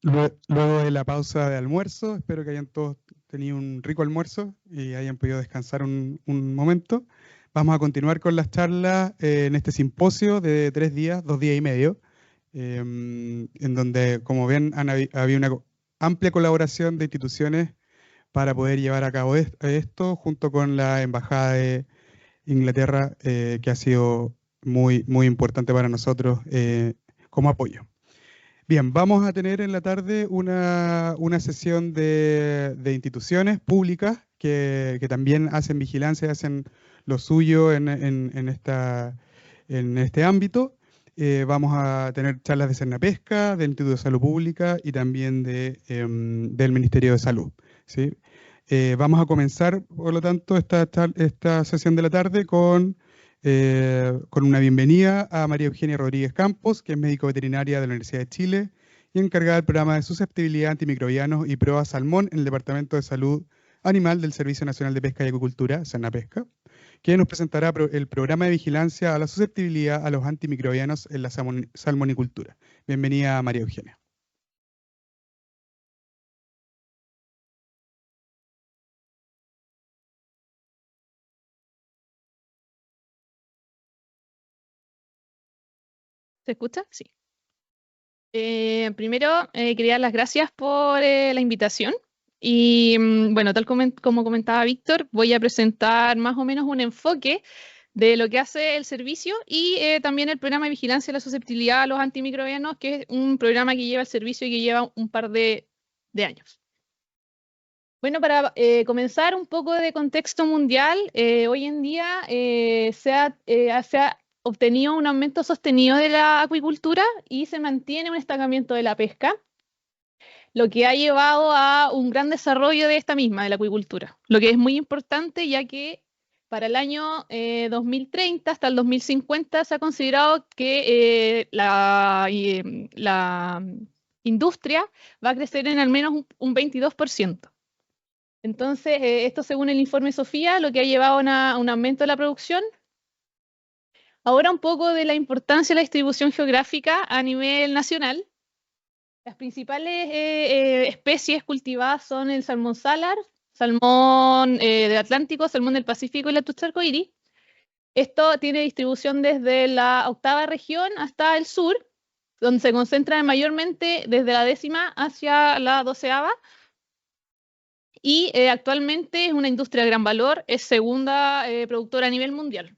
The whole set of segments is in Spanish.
Luego de la pausa de almuerzo, espero que hayan todos tenido un rico almuerzo y hayan podido descansar un momento. Vamos a continuar con las charlas en este simposio de 3 días, 2 días y medio, en donde, como ven, había una amplia colaboración de instituciones para poder llevar a cabo esto, junto con la Embajada de Inglaterra, que ha sido muy, muy importante para nosotros como apoyo. Bien, vamos a tener en la tarde una sesión de instituciones públicas que también hacen vigilancia, hacen lo suyo en este ámbito. Vamos a tener charlas de Cernapesca, del Instituto de Salud Pública y también del Ministerio de Salud, ¿sí? Vamos a comenzar, por lo tanto, esta sesión de la tarde con una bienvenida a María Eugenia Rodríguez Campos, que es médico veterinaria de la Universidad de Chile y encargada del programa de susceptibilidad a antimicrobianos y prueba salmón en el Departamento de Salud Animal del Servicio Nacional de Pesca y Acuicultura, Cernapesca, que nos presentará el programa de vigilancia a la susceptibilidad a los antimicrobianos en la salmonicultura. Bienvenida, María Eugenia. ¿Se escucha? Sí. Primero, quería dar las gracias por la invitación. Y bueno, tal como comentaba Víctor, voy a presentar más o menos un enfoque de lo que hace el servicio y también el programa de vigilancia de la susceptibilidad a los antimicrobianos, que es un programa que lleva el servicio y que lleva un par de años. Bueno, para comenzar un poco de contexto mundial, hoy en día se ha obtenido un aumento sostenido de la acuicultura y se mantiene un estancamiento de la pesca, lo que ha llevado a un gran desarrollo de esta misma, de la acuicultura, lo que es muy importante ya que para el año 2030 hasta el 2050 se ha considerado que la industria va a crecer en al menos un 22%. Entonces, esto según el informe Sofía, lo que ha llevado a un aumento de la producción. Ahora un poco de la importancia de la distribución geográfica a nivel nacional. Las principales especies cultivadas son el salmón salar, salmón del Atlántico, salmón del Pacífico y la trucha arcoíris. Esto tiene distribución desde la 8ª región hasta el sur, donde se concentra mayormente desde la 10ª hacia la 12ª. Y actualmente es una industria de gran valor, es segunda productora a nivel mundial.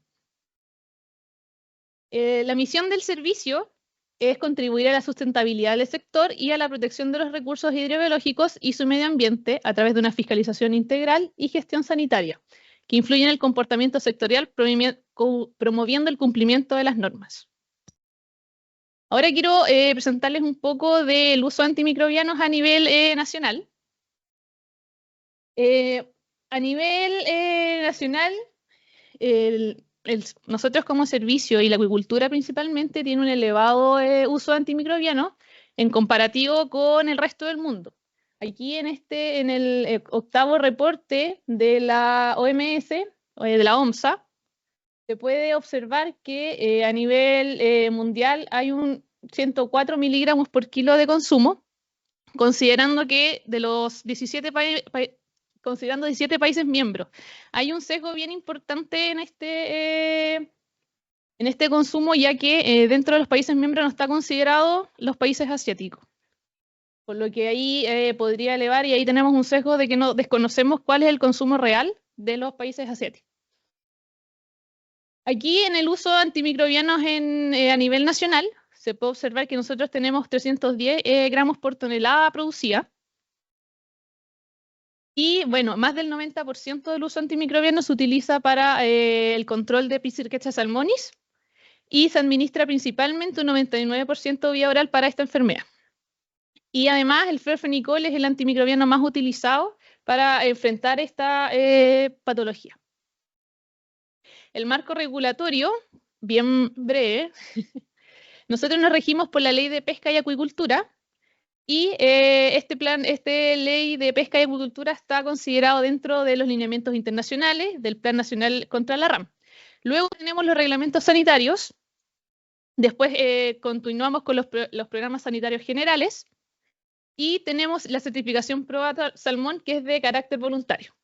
La misión del servicio es contribuir a la sustentabilidad del sector y a la protección de los recursos hidrobiológicos y su medio ambiente a través de una fiscalización integral y gestión sanitaria, que influye en el comportamiento sectorial, promoviendo el cumplimiento de las normas. Ahora quiero presentarles un poco del uso de antimicrobianos a nivel nacional. A nivel nacional, nosotros como servicio y la acuicultura principalmente tiene un elevado uso de antimicrobianos en comparativo con el resto del mundo. Aquí en el 8º reporte de la OMS, de la OMSA, se puede observar que a nivel mundial hay un 104 miligramos por kilo de consumo, considerando que de los 17 considerando 17 países miembros. Hay un sesgo bien importante en este consumo, ya que dentro de los países miembros no está considerado los países asiáticos. Por lo que ahí podría elevar, y ahí tenemos un sesgo de que no desconocemos cuál es el consumo real de los países asiáticos. Aquí en el uso de antimicrobianos a nivel nacional, se puede observar que nosotros tenemos 310 gramos por tonelada producida. Y bueno, más del 90% del uso antimicrobiano se utiliza para el control de Pichirquecha salmonis y se administra principalmente un 99% vía oral para esta enfermedad. Y además el florfenicol es el antimicrobiano más utilizado para enfrentar esta patología. El marco regulatorio, bien breve, nosotros nos regimos por la Ley de Pesca y Acuicultura. Y esta ley de pesca y acuicultura está considerado dentro de los lineamientos internacionales del Plan Nacional contra la RAM. Luego tenemos los reglamentos sanitarios. Después continuamos con los programas sanitarios generales. Y tenemos la certificación Proba Salmón, que es de carácter voluntario.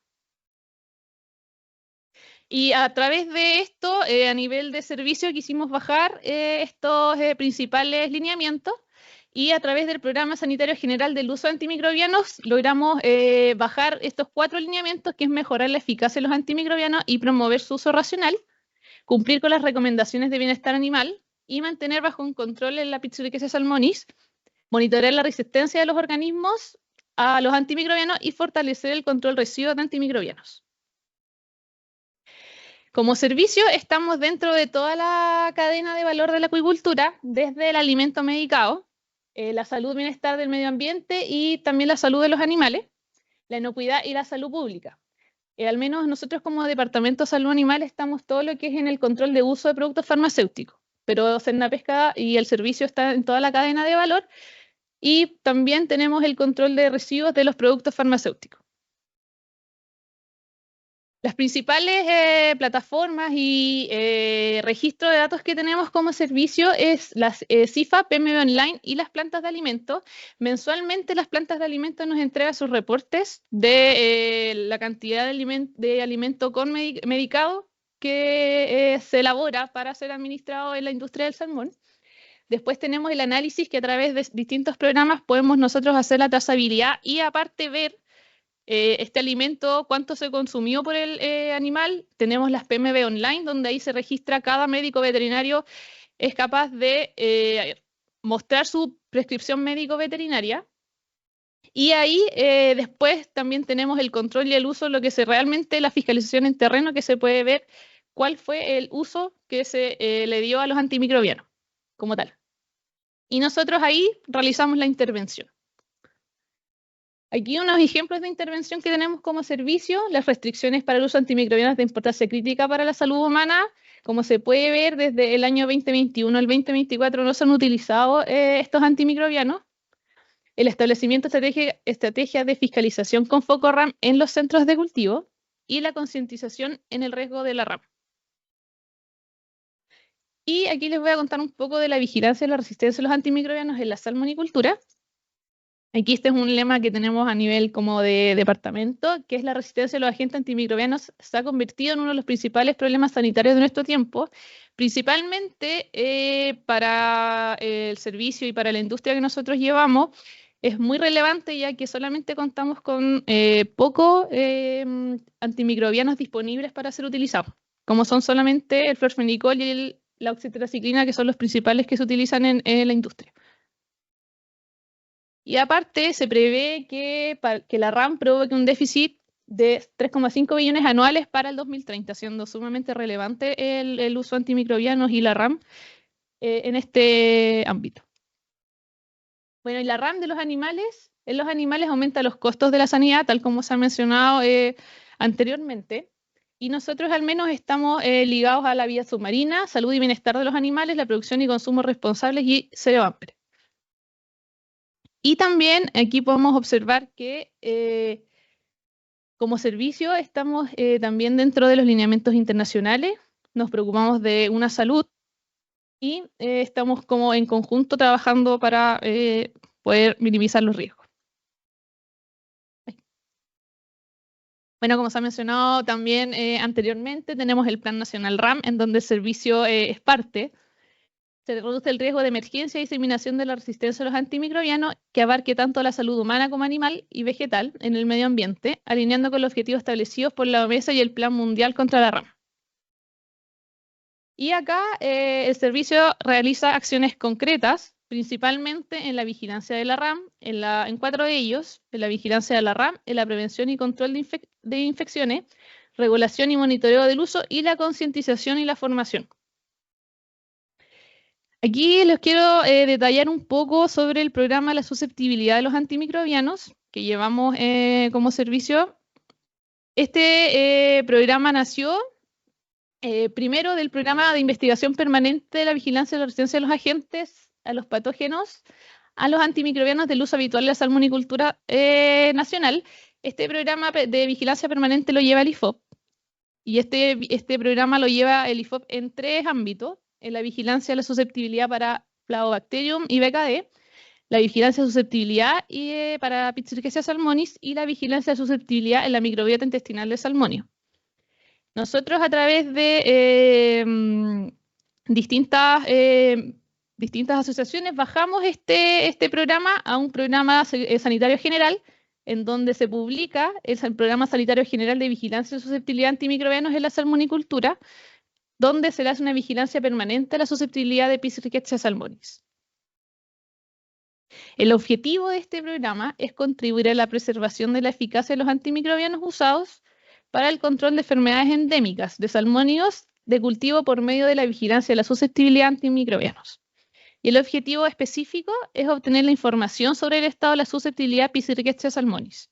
Y a través de esto, a nivel de servicio, quisimos bajar estos principales lineamientos, y a través del Programa Sanitario General del Uso de Antimicrobianos logramos bajar estos 4 lineamientos, que es mejorar la eficacia de los antimicrobianos y promover su uso racional, cumplir con las recomendaciones de bienestar animal y mantener bajo un control la Pichurictasia salmonis, monitorear la resistencia de los organismos a los antimicrobianos y fortalecer el control residuo de antimicrobianos. Como servicio, estamos dentro de toda la cadena de valor de la acuicultura, desde el alimento medicado, la salud y bienestar del medio ambiente y también la salud de los animales, la inocuidad y la salud pública. Al menos nosotros como Departamento de Salud Animal estamos todo lo que es en el control de uso de productos farmacéuticos, pero Cernapesca y el servicio está en toda la cadena de valor, y también tenemos el control de residuos de los productos farmacéuticos. Las principales plataformas y registro de datos que tenemos como servicio es las CIFA, PMB Online y las plantas de alimentos. Mensualmente las plantas de alimentos nos entregan sus reportes de la cantidad de alimento con medicado que se elabora para ser administrado en la industria del salmón. Después tenemos el análisis, que a través de distintos programas podemos nosotros hacer la trazabilidad y aparte ver este alimento, cuánto se consumió por el animal. Tenemos las PMB Online, donde ahí se registra cada médico veterinario es capaz de mostrar su prescripción médico-veterinaria. Y ahí después también tenemos el control y el uso, lo que realmente la fiscalización en terreno, que se puede ver cuál fue el uso que se le dio a los antimicrobianos como tal. Y nosotros ahí realizamos la intervención. Aquí unos ejemplos de intervención que tenemos como servicio: las restricciones para el uso de antimicrobianos de importancia crítica para la salud humana. Como se puede ver, desde el año 2021 al 2024 no se han utilizado estos antimicrobianos. El establecimiento de estrategias de fiscalización con foco RAM en los centros de cultivo y la concientización en el riesgo de la RAM. Y aquí les voy a contar un poco de la vigilancia de la resistencia a los antimicrobianos en la salmonicultura. Aquí este es un lema que tenemos a nivel como de departamento, que es: la resistencia a los agentes antimicrobianos se ha convertido en uno de los principales problemas sanitarios de nuestro tiempo, principalmente para el servicio y para la industria que nosotros llevamos. Es muy relevante, ya que solamente contamos con pocos antimicrobianos disponibles para ser utilizados, como son solamente el florfenicol y la oxitetraciclina, que son los principales que se utilizan en la industria. Y aparte, se prevé que la RAM provoque un déficit de 3,5 billones anuales para el 2030, siendo sumamente relevante el uso de antimicrobianos y la RAM en este ámbito. Bueno, y la RAM de los animales, en los animales aumenta los costos de la sanidad, tal como se ha mencionado anteriormente. Y nosotros al menos estamos ligados a la vida submarina, salud y bienestar de los animales, la producción y consumo responsables y cero hambre. Y también aquí podemos observar que como servicio estamos también dentro de los lineamientos internacionales, nos preocupamos de una salud y estamos como en conjunto trabajando para poder minimizar los riesgos. Bueno, como se ha mencionado también anteriormente, tenemos el Plan Nacional RAM, en donde el servicio es parte. Se reduce el riesgo de emergencia y diseminación de la resistencia a los antimicrobianos, que abarque tanto la salud humana como animal y vegetal en el medio ambiente, alineando con los objetivos establecidos por la OMS y el Plan Mundial contra la RAM. Y acá el servicio realiza acciones concretas, principalmente en la vigilancia de la RAM, en 4 de ellos: en la vigilancia de la RAM, en la prevención y control de infecciones, regulación y monitoreo del uso y la concientización y la formación. Aquí les quiero detallar un poco sobre el programa de la susceptibilidad de los antimicrobianos que llevamos como servicio. Este programa nació primero del programa de investigación permanente de la vigilancia de la resistencia de los agentes a los patógenos a los antimicrobianos del uso habitual de la salmonicultura nacional. Este programa de vigilancia permanente lo lleva el IFOP, y este programa lo lleva el IFOP en 3 ámbitos: en la vigilancia de la susceptibilidad para Flavobacterium y BKD, la vigilancia de susceptibilidad para Pichirickesia salmonis y la vigilancia de susceptibilidad en la microbiota intestinal de Salmonio. Nosotros a través de distintas asociaciones bajamos este programa a un programa sanitario general en donde se publica el programa sanitario general de vigilancia de susceptibilidad a antimicrobianos en la salmonicultura, donde se le hace una vigilancia permanente a la susceptibilidad de Pichirickesia salmonis. El objetivo de este programa es contribuir a la preservación de la eficacia de los antimicrobianos usados para el control de enfermedades endémicas de salmónidos de cultivo por medio de la vigilancia de la susceptibilidad a antimicrobianos. Y el objetivo específico es obtener la información sobre el estado de la susceptibilidad a Pichirickesia salmonis.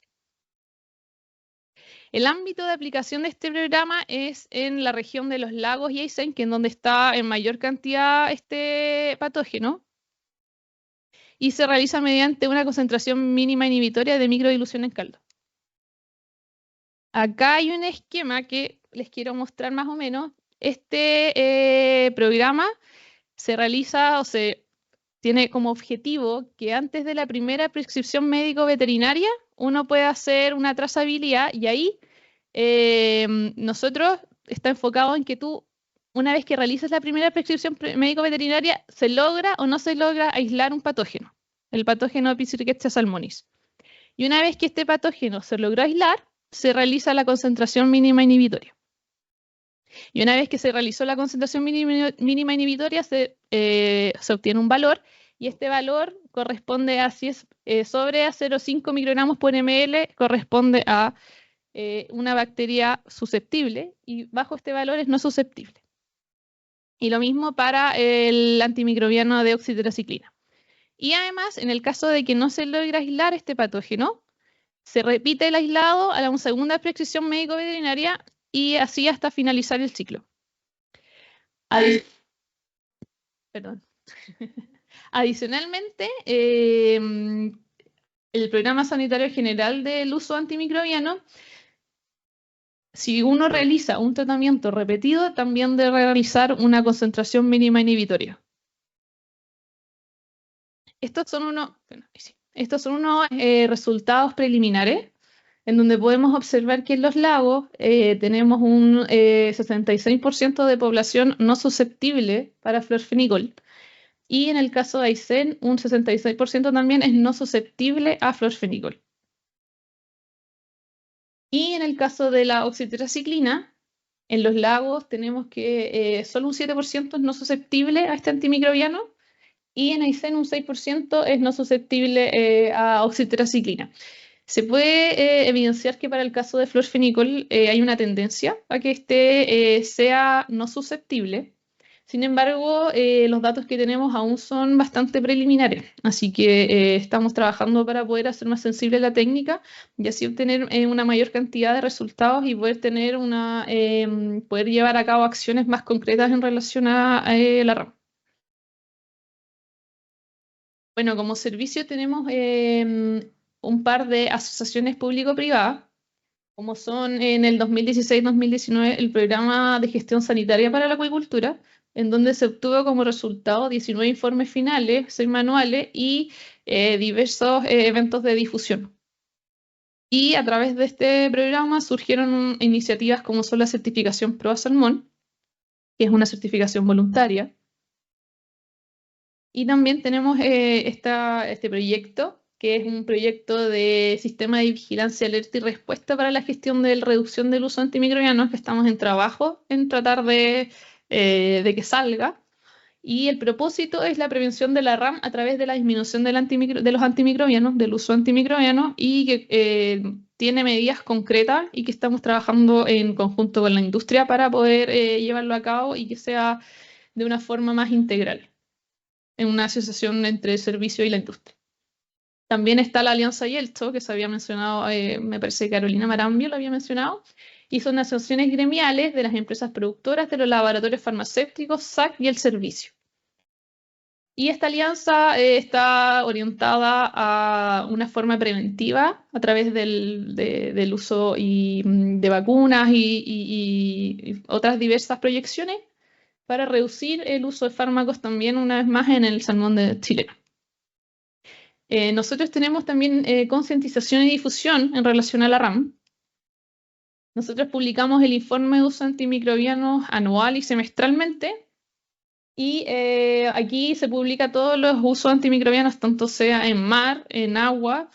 El ámbito de aplicación de este programa es en la región de los lagos y Aysén, que es donde está en mayor cantidad este patógeno, y se realiza mediante una concentración mínima inhibitoria de microdilución en caldo. Acá hay un esquema que les quiero mostrar más o menos. Este programa se realiza o se tiene como objetivo que antes de la primera prescripción médico-veterinaria uno pueda hacer una trazabilidad y ahí nosotros está enfocado en que tú, una vez que realizas la primera prescripción médico-veterinaria, se logra o no se logra aislar un patógeno, el patógeno Pichirickesia salmonis. Y una vez que este patógeno se logró aislar, se realiza la concentración mínima inhibitoria. Y una vez que se realizó la concentración mínima inhibitoria, se obtiene un valor, y este valor corresponde a, si es sobre a 0,5 microgramos por ml, corresponde a una bacteria susceptible, y bajo este valor es no susceptible. Y lo mismo para el antimicrobiano de oxitetraciclina. Y además, en el caso de que no se logre aislar este patógeno, se repite el aislado a la segunda prescripción médico-veterinaria y así hasta finalizar el ciclo. Adicionalmente, el programa sanitario general del uso antimicrobiano, si uno realiza un tratamiento repetido, también debe realizar una concentración mínima inhibitoria. Estos son unos resultados preliminares en donde podemos observar que en los lagos tenemos un 66% de población no susceptible para florfenicol. Y en el caso de Aysén, un 66% también es no susceptible a florfenicol. Y en el caso de la oxitetraciclina, en los lagos tenemos que solo un 7% es no susceptible a este antimicrobiano, y en Aysén un 6% es no susceptible a oxitetraciclina. Se puede evidenciar que para el caso de florfenicol hay una tendencia a que este sea no susceptible. Sin embargo, los datos que tenemos aún son bastante preliminares, así que estamos trabajando para poder hacer más sensible la técnica y así obtener una mayor cantidad de resultados y poder tener poder llevar a cabo acciones más concretas en relación a la RAM. Bueno, como servicio tenemos un par de asociaciones público-privadas, como son en el 2016-2019 el Programa de Gestión Sanitaria para la Acuicultura, en donde se obtuvo como resultado 19 informes finales, 6 manuales y diversos eventos de difusión. Y a través de este programa surgieron iniciativas como son la certificación Proa Salmón, que es una certificación voluntaria. Y también tenemos este proyecto, que es un proyecto de sistema de vigilancia, alerta y respuesta para la gestión de la reducción del uso de antimicrobianos, que estamos en trabajo en tratar de que salga. Y el propósito es la prevención de la RAM a través de la disminución de los antimicrobianos, del uso antimicrobiano, y que tiene medidas concretas y que estamos trabajando en conjunto con la industria para poder llevarlo a cabo y que sea de una forma más integral, en una asociación entre el servicio y la industria. También está la Alianza Yeltsin, que se había mencionado, me parece que Carolina Marambio lo había mencionado, y son asociaciones gremiales de las empresas productoras, de los laboratorios farmacéuticos, SAC y el servicio. Y esta alianza está orientada a una forma preventiva a través del uso de vacunas y otras diversas proyecciones para reducir el uso de fármacos también, una vez más, en el salmón chileno. Nosotros tenemos también concientización y difusión en relación a la RAM. Nosotros publicamos el informe de uso antimicrobiano anual y semestralmente. Y aquí se publica todos los usos antimicrobianos, tanto sea en mar, en agua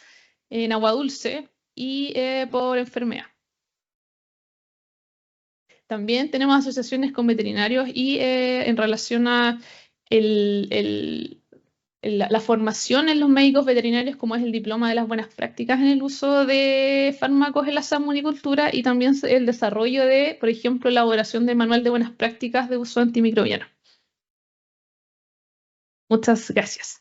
dulce y por enfermedad. También tenemos asociaciones con veterinarios y en relación a la formación en los médicos veterinarios, como es el diploma de las buenas prácticas en el uso de fármacos en la salmonicultura, y también el desarrollo de, por ejemplo, elaboración del manual de buenas prácticas de uso antimicrobiano. Muchas gracias.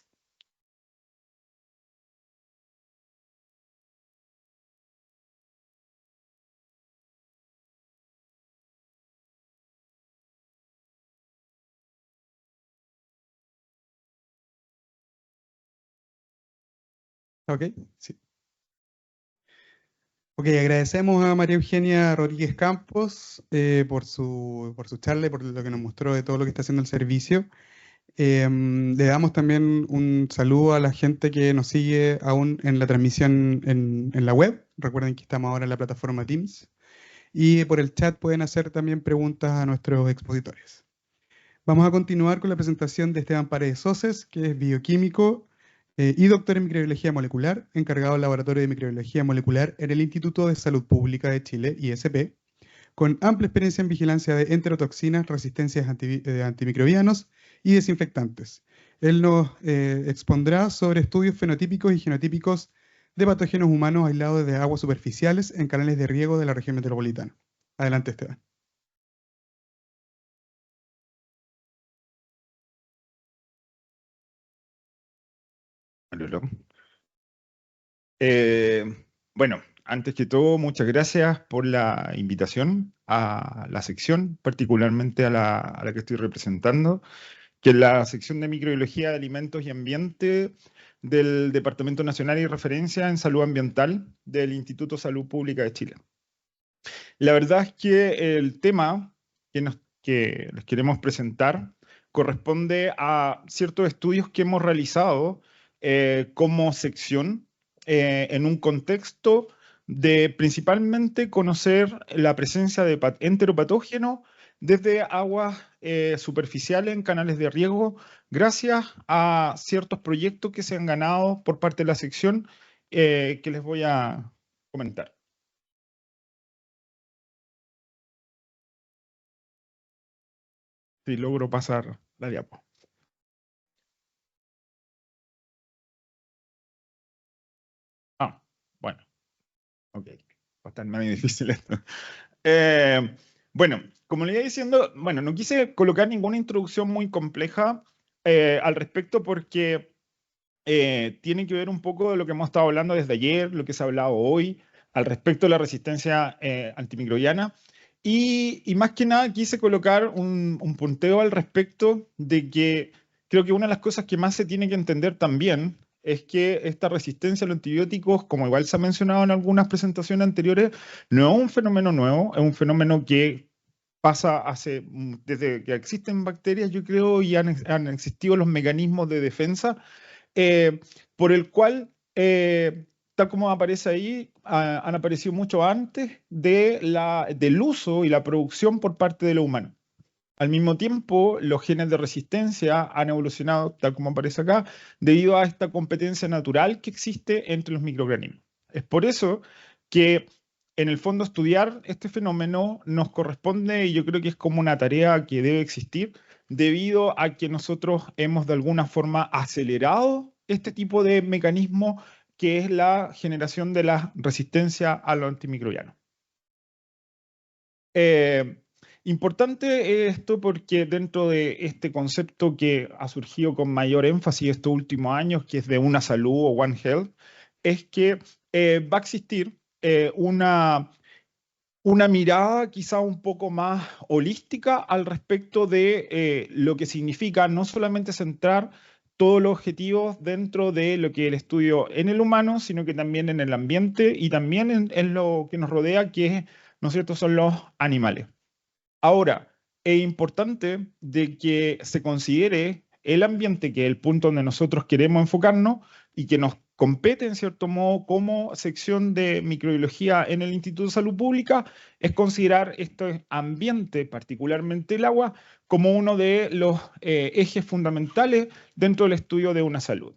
Ok, sí. Ok, agradecemos a María Eugenia Rodríguez Campos por su charla y por lo que nos mostró de todo lo que está haciendo el servicio. Le damos también un saludo a la gente que nos sigue aún en la transmisión en la web. Recuerden que estamos ahora en la plataforma Teams. Y por el chat pueden hacer también preguntas a nuestros expositores. Vamos a continuar con la presentación de Esteban Paredes Soces, que es bioquímico y doctor en microbiología molecular, encargado del Laboratorio de Microbiología Molecular en el Instituto de Salud Pública de Chile, ISP, con amplia experiencia en vigilancia de enterotoxinas, resistencias antimicrobianos y desinfectantes. Él nos expondrá sobre estudios fenotípicos y genotípicos de patógenos humanos aislados de aguas superficiales en canales de riego de la región metropolitana. Adelante, Esteban. Bueno, antes que todo, muchas gracias por la invitación a la sección, particularmente a la que estoy representando, que es la sección de microbiología de alimentos y ambiente del Departamento Nacional y Referencia en Salud Ambiental del Instituto Salud Pública de Chile. La verdad es que el tema que les queremos presentar corresponde a ciertos estudios que hemos realizado como sección en un contexto de principalmente conocer la presencia de enteropatógenos desde aguas superficiales en canales de riego, gracias a ciertos proyectos que se han ganado por parte de la sección que les voy a comentar. Si logro pasar la diapo. Bueno, ok. Va a estar medio difícil esto. Bueno, como le iba diciendo, bueno, no quise colocar ninguna introducción muy compleja al respecto porque tiene que ver un poco de lo que hemos estado hablando desde ayer, lo que se ha hablado hoy, al respecto de la resistencia antimicrobiana. Y más que nada quise colocar un punteo al respecto de que creo que una de las cosas que más se tiene que entender también es que esta resistencia a los antibióticos, como igual se ha mencionado en algunas presentaciones anteriores, no es un fenómeno nuevo, es un fenómeno que pasa desde que existen bacterias, yo creo, y han existido los mecanismos de defensa, por el cual, tal como aparece ahí, han aparecido mucho antes del uso y la producción por parte de lo humano. Al mismo tiempo, los genes de resistencia han evolucionado, tal como aparece acá, debido a esta competencia natural que existe entre los microorganismos. Es por eso que, en el fondo, estudiar este fenómeno nos corresponde, y yo creo que es como una tarea que debe existir, debido a que nosotros hemos de alguna forma acelerado este tipo de mecanismo que es la generación de la resistencia a los antimicrobianos. Importante esto porque dentro de este concepto que ha surgido con mayor énfasis estos últimos años, que es de una salud o One Health, es que va a existir una mirada quizá un poco más holística al respecto de lo que significa no solamente centrar todos los objetivos dentro de lo que es el estudio en el humano, sino que también en el ambiente y también en lo que nos rodea, que, ¿no es cierto?, son los animales. Ahora, es importante de que se considere el ambiente, que es el punto donde nosotros queremos enfocarnos, y que nos compete, en cierto modo, como sección de microbiología en el Instituto de Salud Pública, es considerar este ambiente, particularmente el agua, como uno de los ejes fundamentales dentro del estudio de una salud.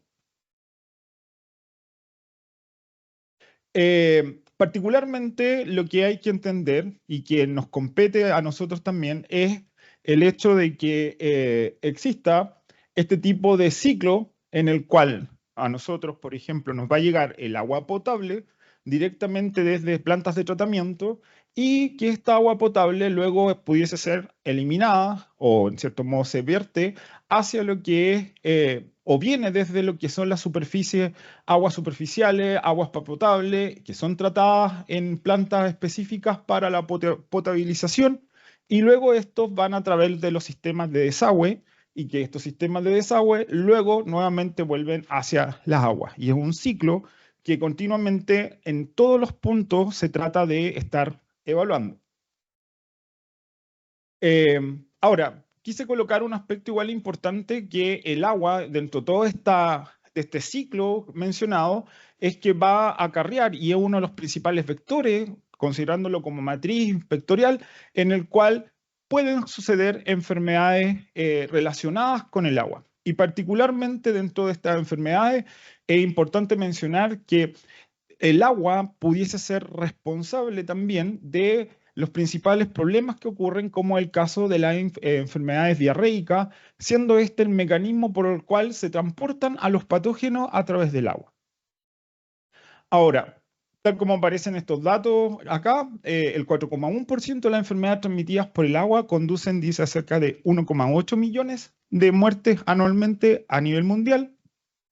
Particularmente lo que hay que entender y que nos compete a nosotros también es el hecho de que exista este tipo de ciclo en el cual a nosotros, por ejemplo, nos va a llegar el agua potable directamente desde plantas de tratamiento y que esta agua potable luego pudiese ser eliminada o en cierto modo se vierte hacia lo que es o viene desde lo que son las superficies, aguas superficiales, aguas potables, que son tratadas en plantas específicas para la potabilización y luego estos van a través de los sistemas de desagüe y que estos sistemas de desagüe luego nuevamente vuelven hacia las aguas. Y es un ciclo que continuamente en todos los puntos se trata de estar evaluando. Ahora, quise colocar un aspecto igual importante que el agua, dentro de todo este ciclo mencionado, es que va a acarrear y es uno de los principales vectores, considerándolo como matriz vectorial, en el cual pueden suceder enfermedades relacionadas con el agua. Y particularmente dentro de estas enfermedades es importante mencionar que el agua pudiese ser responsable también de los principales problemas que ocurren, como el caso de las enfermedades diarreicas, siendo este el mecanismo por el cual se transportan a los patógenos a través del agua. Ahora, tal como aparecen estos datos acá, el 4,1% de las enfermedades transmitidas por el agua conducen, dice, a cerca de 1,8 millones de muertes anualmente a nivel mundial,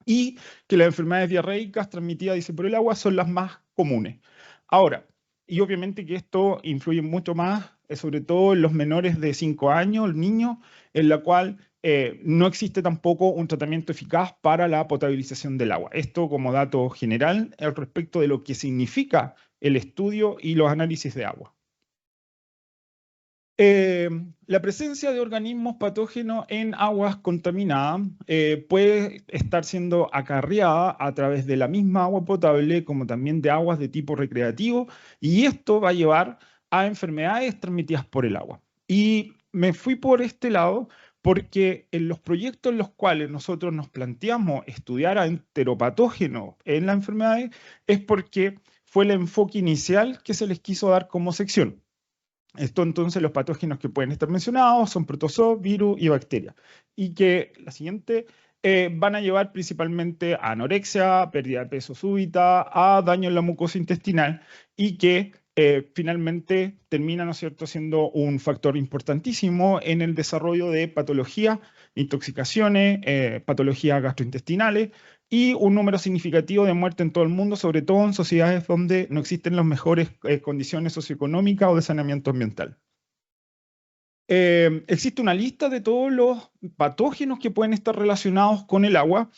y que las enfermedades diarreicas transmitidas, dice, por el agua son las más comunes. Ahora, y obviamente que esto influye mucho más, sobre todo en los menores de 5 años, el niño, en la cual no existe tampoco un tratamiento eficaz para la potabilización del agua. Esto como dato general al respecto de lo que significa el estudio y los análisis de agua. La presencia de organismos patógenos en aguas contaminadas puede estar siendo acarreada a través de la misma agua potable como también de aguas de tipo recreativo, y esto va a llevar a enfermedades transmitidas por el agua. Y me fui por este lado porque en los proyectos en los cuales nosotros nos planteamos estudiar a enteropatógenos en las enfermedades es porque fue el enfoque inicial que se les quiso dar como sección. Esto entonces, los patógenos que pueden estar mencionados son protozoos, virus y bacterias. Y que la siguiente van a llevar principalmente a anorexia, pérdida de peso súbita, a daño en la mucosa intestinal y que finalmente termina, ¿no es cierto?, siendo un factor importantísimo en el desarrollo de patologías, intoxicaciones, patologías gastrointestinales y un número significativo de muerte en todo el mundo, sobre todo en sociedades donde no existen las mejores condiciones socioeconómicas o de saneamiento ambiental. Existe una lista de todos los patógenos que pueden estar relacionados con el agua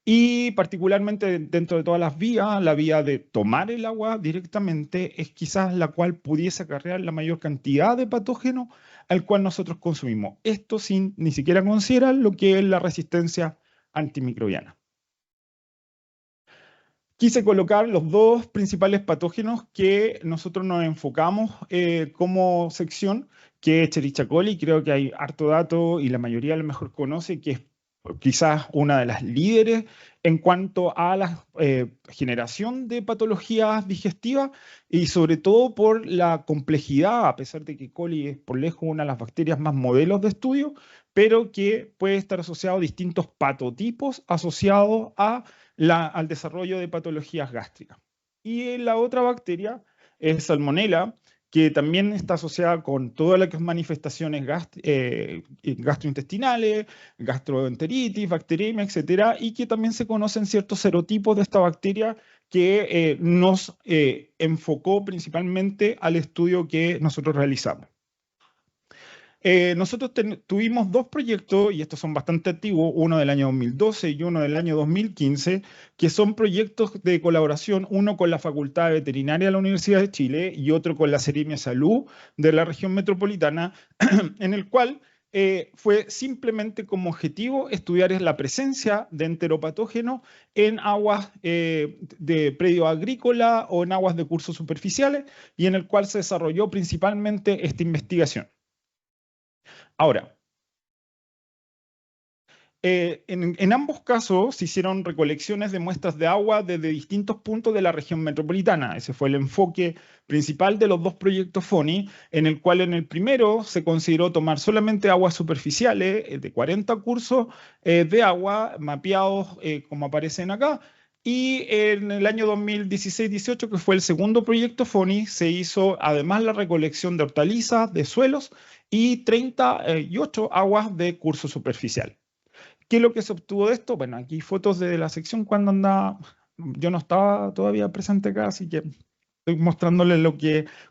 y particularmente dentro de todas las vías, la vía de tomar el agua directamente es quizás la cual pudiese acarrear la mayor cantidad de patógenos al cual nosotros consumimos. Esto sin ni siquiera considerar lo que es la resistencia antimicrobiana. Quise colocar los dos principales patógenos que nosotros nos enfocamos como sección, que es Escherichia coli. Creo que hay harto dato y la mayoría a lo mejor conoce que es quizás una de las líderes en cuanto a la generación de patologías digestivas y sobre todo por la complejidad, a pesar de que coli es por lejos una de las bacterias más modelos de estudio, pero que puede estar asociado a distintos patotipos asociados al desarrollo de patologías gástricas. Y la otra bacteria es Salmonella, que también está asociada con todas las manifestaciones gastrointestinales, gastroenteritis, bacteriemia, etcétera, y que también se conocen ciertos serotipos de esta bacteria que nos enfocó principalmente al estudio que nosotros realizamos. Nosotros tuvimos dos proyectos, y estos son bastante antiguos, uno del año 2012 y uno del año 2015, que son proyectos de colaboración, uno con la Facultad de Veterinaria de la Universidad de Chile y otro con la Seremia de Salud de la región metropolitana, en el cual fue simplemente como objetivo estudiar la presencia de enteropatógenos en aguas de predio agrícola o en aguas de cursos superficiales, y en el cual se desarrolló principalmente esta investigación. Ahora, en ambos casos se hicieron recolecciones de muestras de agua desde distintos puntos de la región metropolitana. Ese fue el enfoque principal de los dos proyectos FONI, en el cual en el primero se consideró tomar solamente aguas superficiales de 40 cursos de agua mapeados como aparecen acá. Y en el año 2016-18, que fue el segundo proyecto FONI, se hizo además la recolección de hortalizas, de suelos y 38 aguas de curso superficial. ¿Qué es lo que se obtuvo de esto? Bueno, aquí fotos de la sección cuando andaba, yo no estaba todavía presente acá, así que estoy mostrándoles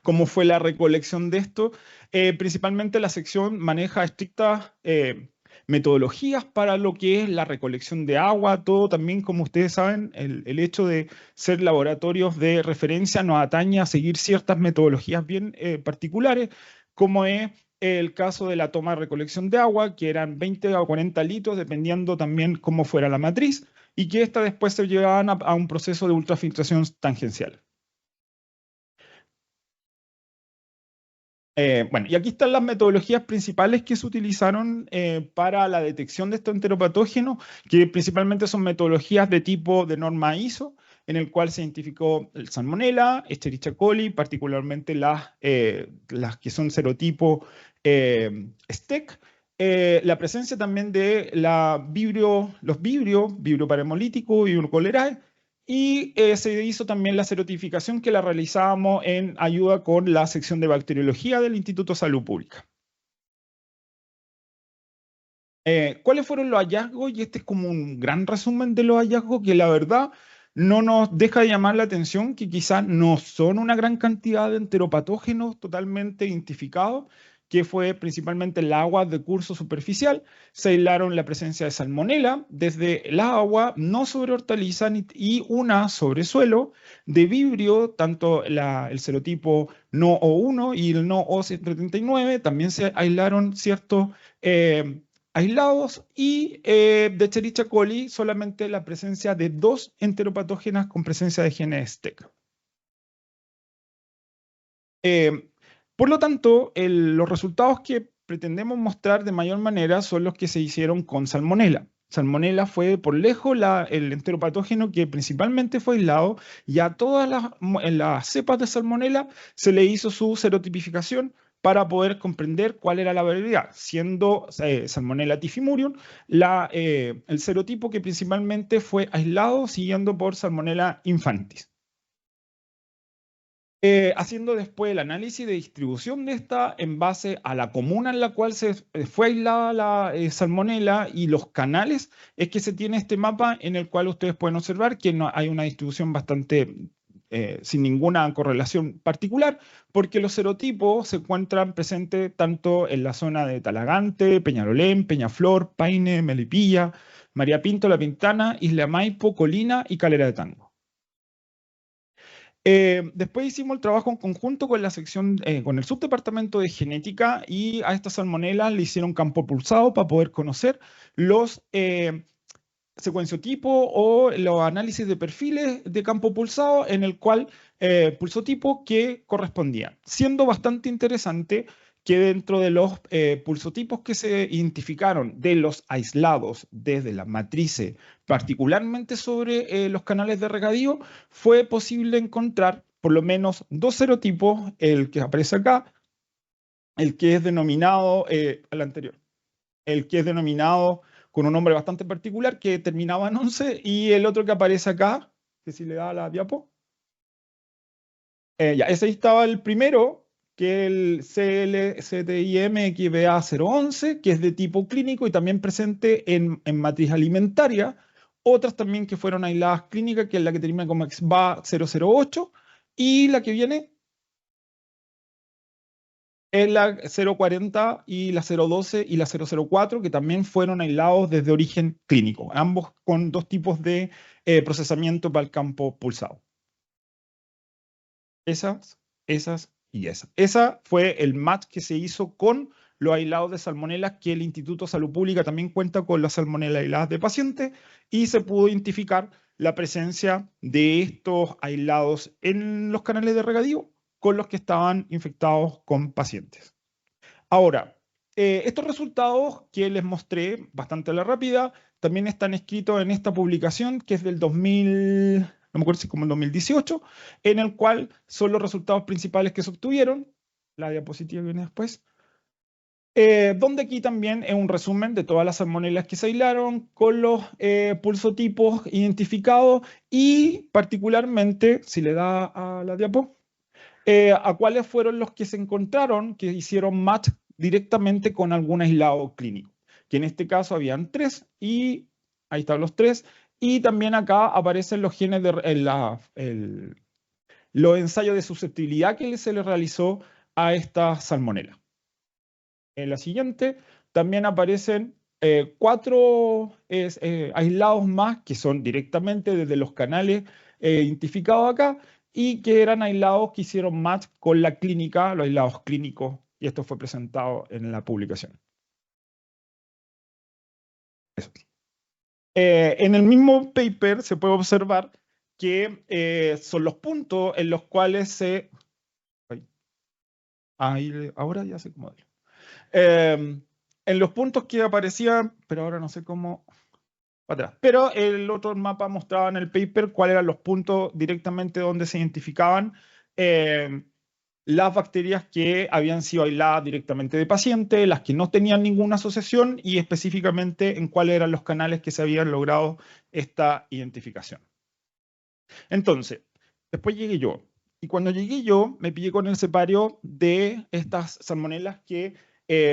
cómo fue la recolección de esto. Principalmente la sección maneja estrictas metodologías para lo que es la recolección de agua, todo también, como ustedes saben, el hecho de ser laboratorios de referencia nos atañe a seguir ciertas metodologías bien particulares, como es el caso de la toma de recolección de agua, que eran 20 o 40 litros, dependiendo también cómo fuera la matriz, y que esta después se llevaban a un proceso de ultrafiltración tangencial. Bueno, y aquí están las metodologías principales que se utilizaron para la detección de estos enteropatógenos, que principalmente son metodologías de tipo de norma ISO, en el cual se identificó el Salmonella, Escherichia coli, particularmente las que son serotipo STEC, la presencia también de los Vibrio parahemolítico, Vibrio cholerae, y se hizo también la serotificación que la realizábamos en ayuda con la sección de bacteriología del Instituto de Salud Pública. ¿Cuáles fueron los hallazgos? Y este es como un gran resumen de los hallazgos que la verdad no nos deja de llamar la atención, que quizás no son una gran cantidad de enteropatógenos totalmente identificados, que fue principalmente el agua de curso superficial. Se aislaron la presencia de salmonela desde el agua, no sobre hortaliza, y una sobre suelo de vibrio, tanto el serotipo no O1 y el no O139. También se aislaron ciertos aislados, y de Escherichia coli solamente la presencia de 2 enteropatógenas con presencia de genes STEC. Por lo tanto, los resultados que pretendemos mostrar de mayor manera son los que se hicieron con Salmonella. Salmonella fue por lejos el enteropatógeno que principalmente fue aislado, y a todas las cepas de Salmonella se le hizo su serotipificación para poder comprender cuál era la variedad, siendo Salmonella typhimurium el serotipo que principalmente fue aislado, siguiendo por Salmonella infantis. Haciendo después el análisis de distribución de esta en base a la comuna en la cual se fue aislada la salmonela y los canales, es que se tiene este mapa en el cual ustedes pueden observar que no, hay una distribución bastante sin ninguna correlación particular, porque los serotipos se encuentran presentes tanto en la zona de Talagante, Peñalolén, Peñaflor, Paine, Melipilla, María Pinto, La Pintana, Isla Maipo, Colina y Calera de Tango. Después hicimos el trabajo en conjunto con la sección, con el subdepartamento de genética, y a esta salmonela le hicieron campo pulsado para poder conocer los secuenciotipos o los análisis de perfiles de campo pulsado en el cual pulsotipo que correspondía, siendo bastante interesante que dentro de los pulsotipos que se identificaron de los aislados desde las matrices, particularmente sobre los canales de regadío, fue posible encontrar por lo menos 2 serotipos, el que aparece acá, el que es denominado, al anterior, el que es denominado con un nombre bastante particular que terminaba en 11, y el otro que aparece acá, que si le da la diapo, ya, ese ahí estaba el primero, que el CLCTIM-XBA011, que es de tipo clínico y también presente en matriz alimentaria. Otras también que fueron aisladas clínicas, que es la que termina como XBA008, y la que viene es la 040 y la 012 y la 004, que también fueron aislados desde origen clínico, ambos con 2 tipos de procesamiento para el campo pulsado. Esas y esa. Esa fue el match que se hizo con los aislados de salmonela, que el Instituto de Salud Pública también cuenta con las salmonela aisladas de pacientes, y se pudo identificar la presencia de estos aislados en los canales de regadío con los que estaban infectados con pacientes. Ahora, estos resultados que les mostré bastante a la rápida también están escritos en esta publicación que es del 2000, no me acuerdo si es como el 2018, en el cual son los resultados principales que se obtuvieron. La diapositiva viene después. Donde aquí también es un resumen de todas las salmonelas que se aislaron con los pulsotipos identificados y particularmente, si le da a la diapo, a cuáles fueron los que se encontraron que hicieron match directamente con algún aislado clínico. Que en este caso habían 3 y ahí están los 3. Y también acá aparecen los genes los ensayos de susceptibilidad que se le realizó a esta salmonela. En la siguiente también aparecen 4 aislados más que son directamente desde los canales identificados acá y que eran aislados que hicieron match con la clínica, los aislados clínicos, y esto fue presentado en la publicación. Eso. En el mismo paper se puede observar que son los puntos en los cuales se... ahora ya sé cómo darlo. En los puntos que aparecían, pero ahora no sé cómo... atrás. Pero el otro mapa mostraba en el paper cuáles eran los puntos directamente donde se identificaban las bacterias que habían sido aisladas directamente de pacientes, las que no tenían ninguna asociación y específicamente en cuáles eran los canales que se habían logrado esta identificación. Entonces, después llegué yo. Y cuando llegué yo, me pillé con el separio de estas salmonelas que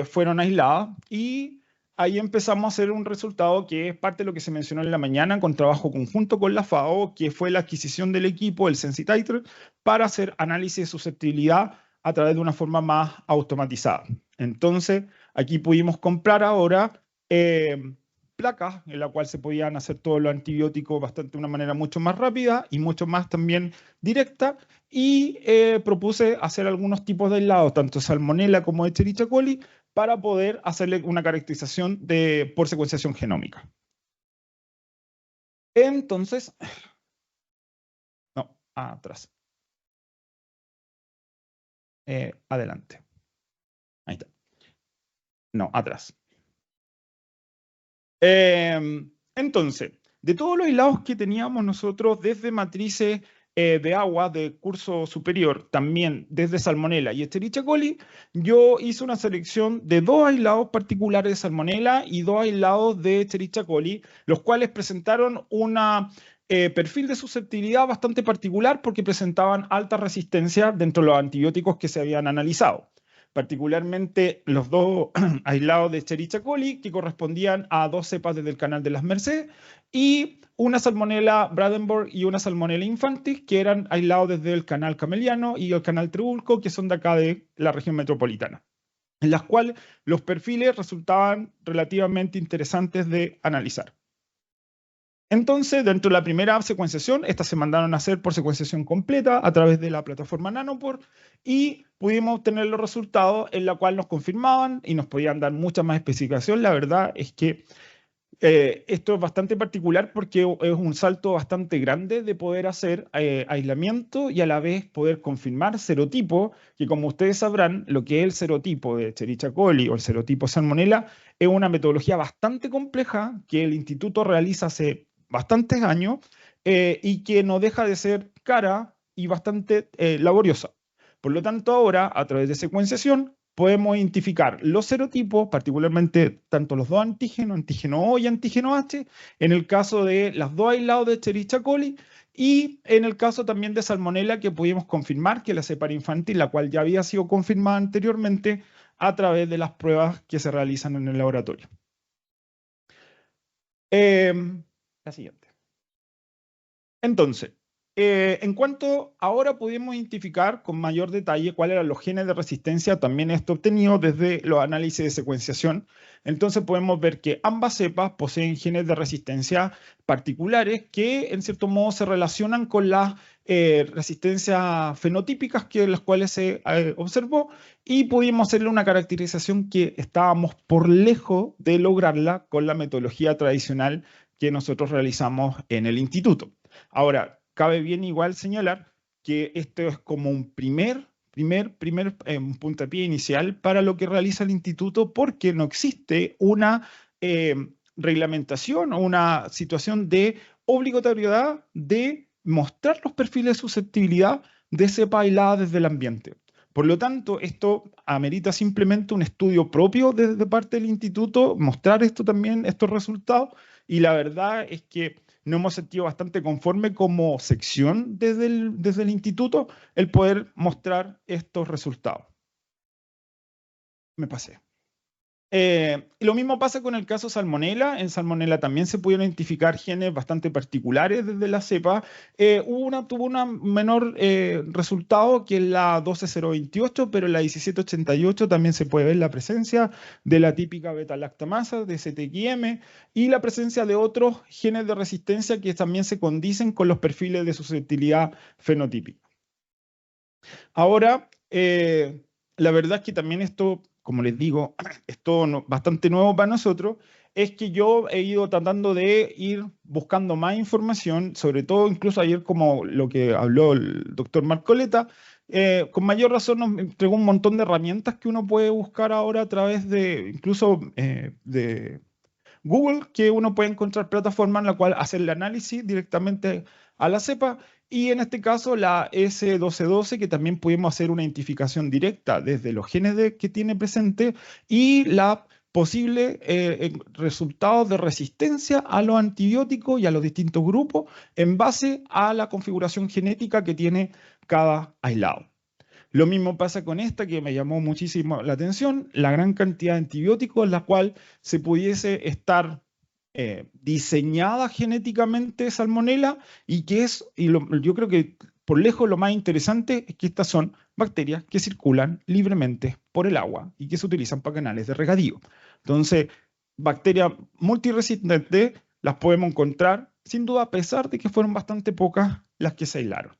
fueron aisladas y ahí empezamos a hacer un resultado que es parte de lo que se mencionó en la mañana con trabajo conjunto con la FAO, que fue la adquisición del equipo, el Sensitizer, para hacer análisis de susceptibilidad a través de una forma más automatizada. Entonces, aquí pudimos comprar ahora placas en la cual se podían hacer todos los antibióticos de una manera mucho más rápida y mucho más también directa, y propuse hacer algunos tipos de aislados, tanto Salmonella como Escherichia coli, para poder hacerle una caracterización por secuenciación genómica. Entonces, no, atrás. Adelante. Ahí está. No, atrás. Entonces, de todos los aislados que teníamos nosotros desde matrices de agua de curso superior, también desde Salmonella y Escherichia coli, yo hice una selección de 2 aislados particulares de Salmonella y 2 aislados de Escherichia coli, los cuales presentaron un perfil de susceptibilidad bastante particular porque presentaban alta resistencia dentro de los antibióticos que se habían analizado. Particularmente los 2 aislados de Escherichia coli, que correspondían a 2 cepas desde el canal de las Mercedes, y una Salmonella Brandenburg y una Salmonella infantis, que eran aislados desde el canal Cameliano y el canal Trebulco, que son de acá de la región metropolitana, en las cuales los perfiles resultaban relativamente interesantes de analizar. Entonces, dentro de la primera secuenciación, estas se mandaron a hacer por secuenciación completa a través de la plataforma Nanopore y pudimos obtener los resultados en la cual nos confirmaban y nos podían dar mucha más especificación. La verdad es que esto es bastante particular porque es un salto bastante grande de poder hacer aislamiento y a la vez poder confirmar serotipo, que como ustedes sabrán, lo que es el serotipo de Escherichia coli o el serotipo Salmonella es una metodología bastante compleja que el instituto realiza hace bastantes años y que no deja de ser cara y bastante laboriosa. Por lo tanto, ahora, a través de secuenciación, podemos identificar los serotipos, particularmente tanto los 2 antígenos, antígeno O y antígeno H, en el caso de los 2 aislados de Escherichia coli, y en el caso también de Salmonella, que pudimos confirmar que la cepa infantil, la cual ya había sido confirmada anteriormente a través de las pruebas que se realizan en el laboratorio. La siguiente. Entonces, En cuanto ahora pudimos identificar con mayor detalle cuáles eran los genes de resistencia, también esto obtenido desde los análisis de secuenciación. Entonces podemos ver que ambas cepas poseen genes de resistencia particulares que en cierto modo se relacionan con las resistencias fenotípicas que las cuales se observó, y pudimos hacerle una caracterización que estábamos por lejos de lograrla con la metodología tradicional que nosotros realizamos en el instituto. Ahora, cabe bien igual señalar que esto es como un primer puntapié inicial para lo que realiza el instituto, porque no existe una reglamentación o una situación de obligatoriedad de mostrar los perfiles de susceptibilidad de cepa aislada desde el ambiente. Por lo tanto, esto amerita simplemente un estudio propio de parte del instituto, mostrar esto también, estos resultados, y la verdad es que nos hemos sentido bastante conforme como sección desde el instituto el poder mostrar estos resultados. Me pasé. Lo mismo pasa con el caso Salmonella. En Salmonella también se pudieron identificar genes bastante particulares desde la cepa. Tuvo un menor resultado que la 12028, pero en la 1788 también se puede ver la presencia de la típica beta-lactamasa, de CTXM, y la presencia de otros genes de resistencia que también se condicen con los perfiles de susceptibilidad fenotípica. Ahora, la verdad es que también esto, como les digo, es todo bastante nuevo para nosotros, es que yo he ido tratando de ir buscando más información, sobre todo incluso ayer, como lo que habló el doctor Marcoleta, con mayor razón nos entregó un montón de herramientas que uno puede buscar ahora a través de, incluso de Google, que uno puede encontrar plataformas en la cual hacer el análisis directamente a la cepa, y en este caso la S1212, que también pudimos hacer una identificación directa desde los genes que tiene presente y la posible resultados de resistencia a los antibióticos y a los distintos grupos en base a la configuración genética que tiene cada aislado. Lo mismo pasa con esta, que me llamó muchísimo la atención, la gran cantidad de antibióticos en la cual se pudiese estar diseñada genéticamente Salmonella, y que es, yo creo que por lejos lo más interesante es que estas son bacterias que circulan libremente por el agua y que se utilizan para canales de regadío. Entonces, bacterias multiresistentes las podemos encontrar, sin duda, a pesar de que fueron bastante pocas las que se aislaron.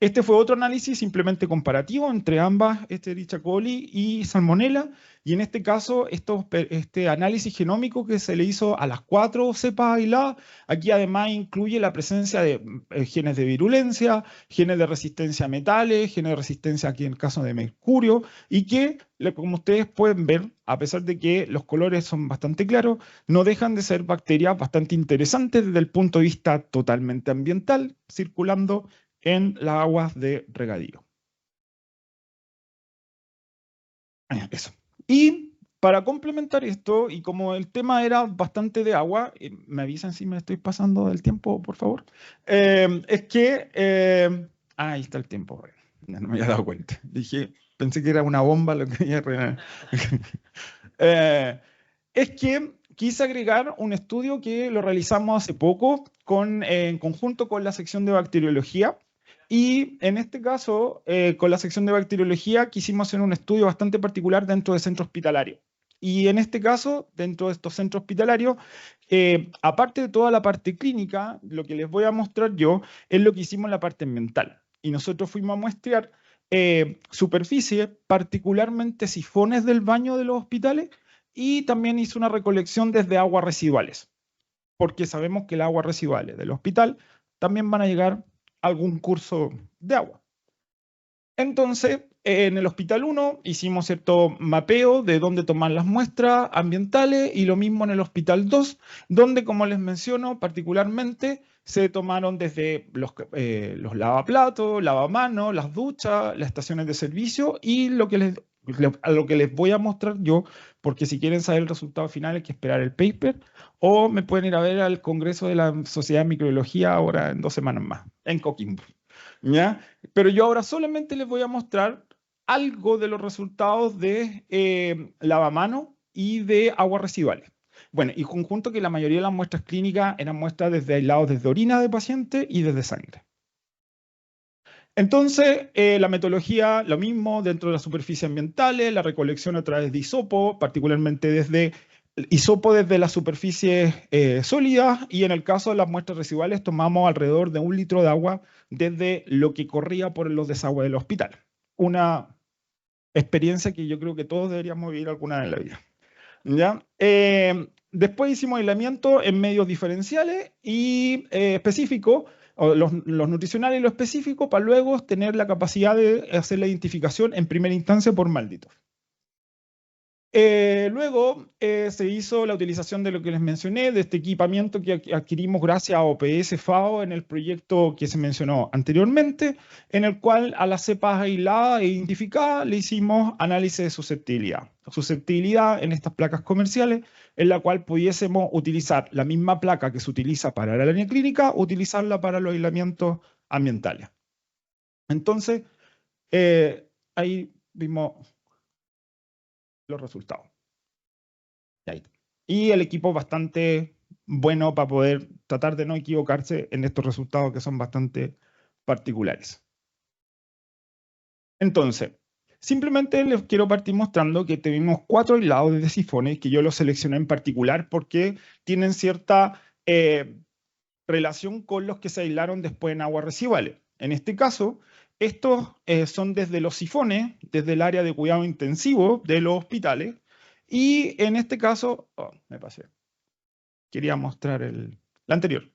Este fue otro análisis simplemente comparativo entre ambas, Escherichia coli y Salmonella, y en este caso este análisis genómico que se le hizo a las 4 cepas aisladas, aquí además incluye la presencia de genes de virulencia, genes de resistencia a metales, genes de resistencia aquí en el caso de mercurio, y que, como ustedes pueden ver, a pesar de que los colores son bastante claros, no dejan de ser bacterias bastante interesantes desde el punto de vista totalmente ambiental, circulando en las aguas de regadío. Eso. Y para complementar esto, y como el tema era bastante de agua, me avisan si me estoy pasando del tiempo, por favor, es que... ahí está el tiempo, no me había dado cuenta. Pensé que era una bomba lo que había... es que quise agregar un estudio que lo realizamos hace poco en conjunto con la sección de bacteriología. Y en este caso, con la sección de bacteriología, quisimos hacer un estudio bastante particular dentro del centro hospitalario. Y en este caso, dentro de estos centros hospitalarios, aparte de toda la parte clínica, lo que les voy a mostrar yo es lo que hicimos en la parte ambiental. Y nosotros fuimos a muestrear superficie, particularmente sifones del baño de los hospitales, y también hice una recolección desde aguas residuales, porque sabemos que las aguas residuales del hospital también van a llegar algún curso de agua. Entonces, en el Hospital 1 hicimos cierto mapeo de dónde tomar las muestras ambientales, y lo mismo en el Hospital 2, donde, como les menciono, particularmente se tomaron desde los lavaplatos, lavamanos, las duchas, las estaciones de servicio, y a lo que les voy a mostrar yo, porque si quieren saber el resultado final hay que esperar el paper, o me pueden ir a ver al Congreso de la Sociedad de Microbiología ahora en 2 semanas más, en Coquimbo. ¿Ya? Pero yo ahora solamente les voy a mostrar algo de los resultados de lavamanos y de aguas residuales. Bueno, y conjunto que la mayoría de las muestras clínicas eran muestras desde aislados desde orina de paciente y desde sangre. Entonces, la metodología, lo mismo dentro de las superficies ambientales, la recolección a través de hisopo, particularmente desde hisopo desde las superficies sólidas, y en el caso de las muestras residuales tomamos alrededor de 1 litro de agua desde lo que corría por los desagües del hospital. Una experiencia que yo creo que todos deberíamos vivir alguna vez en la vida. ¿Ya? Después hicimos aislamiento en medios diferenciales y específicos, los nutricionales y los específicos, para luego tener la capacidad de hacer la identificación en primera instancia por malditos. Luego se hizo la utilización de lo que les mencioné, de este equipamiento que adquirimos gracias a OPS FAO en el proyecto que se mencionó anteriormente, en el cual a las cepas aisladas e identificadas le hicimos análisis de susceptibilidad. Susceptibilidad en estas placas comerciales, en la cual pudiésemos utilizar la misma placa que se utiliza para la línea clínica, utilizarla para los aislamientos ambientales. Entonces, ahí vimos los resultados. Y el equipo bastante bueno para poder tratar de no equivocarse en estos resultados que son bastante particulares. Entonces, simplemente les quiero partir mostrando que tenemos 4 aislados de sifones que yo los seleccioné en particular porque tienen cierta relación con los que se aislaron después en aguas residuales. En este caso, estos son desde los sifones, desde el área de cuidado intensivo de los hospitales, y en este caso, me pasé. Quería mostrar la anterior.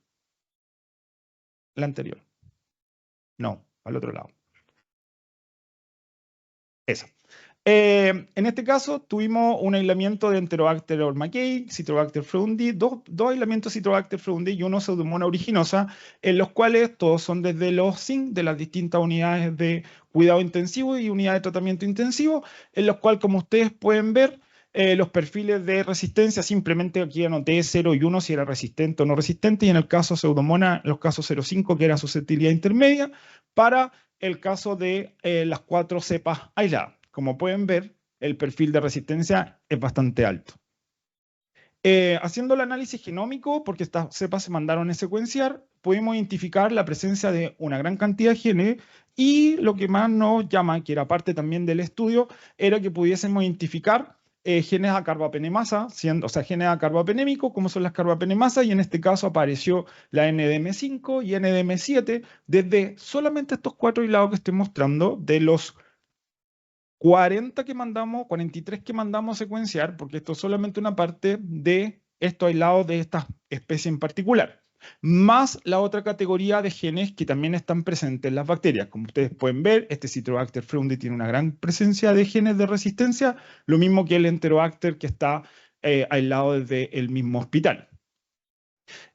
La anterior. No, al otro lado. Esa. En este caso tuvimos un aislamiento de Enterobacter baumannii, Citrobacter frundi, dos aislamientos Citrobacter frundi y uno Pseudomonas aeruginosa, en los cuales todos son desde los SIN, de las distintas unidades de cuidado intensivo y unidades de tratamiento intensivo, en los cuales, como ustedes pueden ver, los perfiles de resistencia, simplemente aquí anoté 0 y 1 si era resistente o no resistente, y en el caso Pseudomonas, en los casos 0,5 que era susceptibilidad intermedia, para el caso de las 4 cepas aisladas. Como pueden ver, el perfil de resistencia es bastante alto. Haciendo el análisis genómico, porque estas cepas se mandaron a secuenciar, pudimos identificar la presencia de una gran cantidad de genes, y lo que más nos llama, que era parte también del estudio, era que pudiésemos identificar genes a carbapenemasa, o sea, genes a carbapenémico, como son las carbapenemasas, y en este caso apareció la NDM5 y NDM7 desde solamente estos 4 aislados que estoy mostrando, de los 40 que mandamos, 43 que mandamos a secuenciar, porque esto es solamente una parte de estos aislados de esta especie en particular, más la otra categoría de genes que también están presentes en las bacterias. Como ustedes pueden ver, este Citrobacter frundi tiene una gran presencia de genes de resistencia, lo mismo que el Enterobacter que está aislado desde el mismo hospital.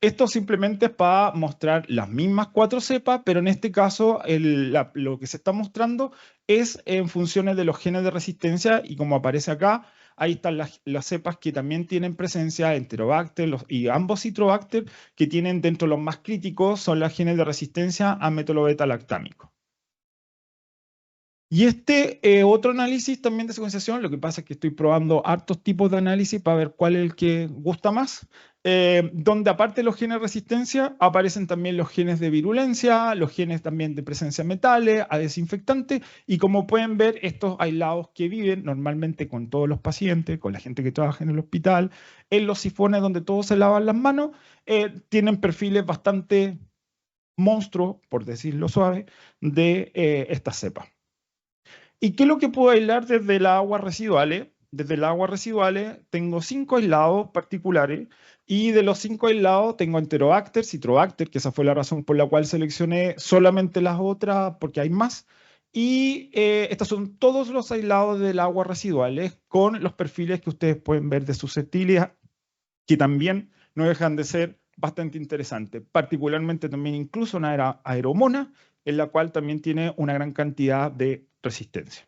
Esto simplemente es para mostrar las mismas 4 cepas, pero en este caso lo que se está mostrando es en funciones de los genes de resistencia, y como aparece acá, ahí están las cepas que también tienen presencia Enterobacter y ambos Citrobacter, que tienen dentro de los más críticos, son los genes de resistencia a metilobeta-lactámico. Y otro análisis también de secuenciación, lo que pasa es que estoy probando hartos tipos de análisis para ver cuál es el que gusta más, donde aparte de los genes de resistencia aparecen también los genes de virulencia, los genes también de presencia de metales, a desinfectantes, y como pueden ver, estos aislados que viven normalmente con todos los pacientes, con la gente que trabaja en el hospital, en los sifones donde todos se lavan las manos, tienen perfiles bastante monstruos, por decirlo suave, de estas cepas. ¿Y qué es lo que puedo aislar desde las aguas residuales? Desde las aguas residuales tengo 5 aislados particulares, y de los 5 aislados tengo Enterobacter, Citrobacter, que esa fue la razón por la cual seleccioné solamente las otras, porque hay más. Y estos son todos los aislados del agua residuales con los perfiles que ustedes pueden ver de susceptibilidad, que también no dejan de ser bastante interesantes. Particularmente también incluso una aeromona, en la cual también tiene una gran cantidad de resistencia.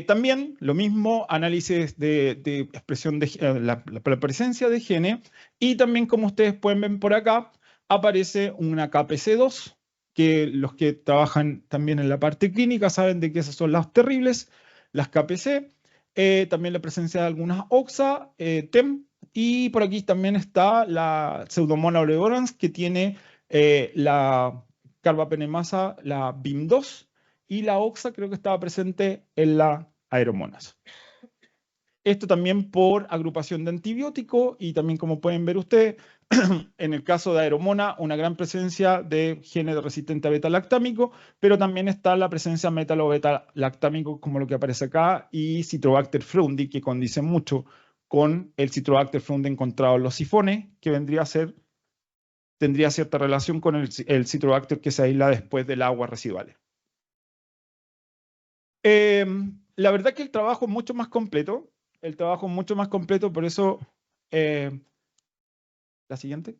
También lo mismo, análisis de expresión de la presencia de genes, y también, como ustedes pueden ver por acá, aparece una KPC2, que los que trabajan también en la parte clínica saben de que esas son las terribles, las KPC, también la presencia de algunas OXA, TEM, y por aquí también está la Pseudomonas oleorans, que tiene la carbapenemasa, la BIM2, y la OXA creo que estaba presente en la Aeromonas. Esto también por agrupación de antibióticos y también, como pueden ver ustedes, en el caso de Aeromona, una gran presencia de genes resistentes a beta-lactámico, pero también está la presencia metalo-beta-lactámico, como lo que aparece acá, y Citrobacter frundi, que condice mucho con el Citrobacter frundi encontrado en los sifones, que tendría cierta relación con el Citrobacter que se aísla después del agua residuales. La verdad que el trabajo es mucho más completo. Por eso, la siguiente.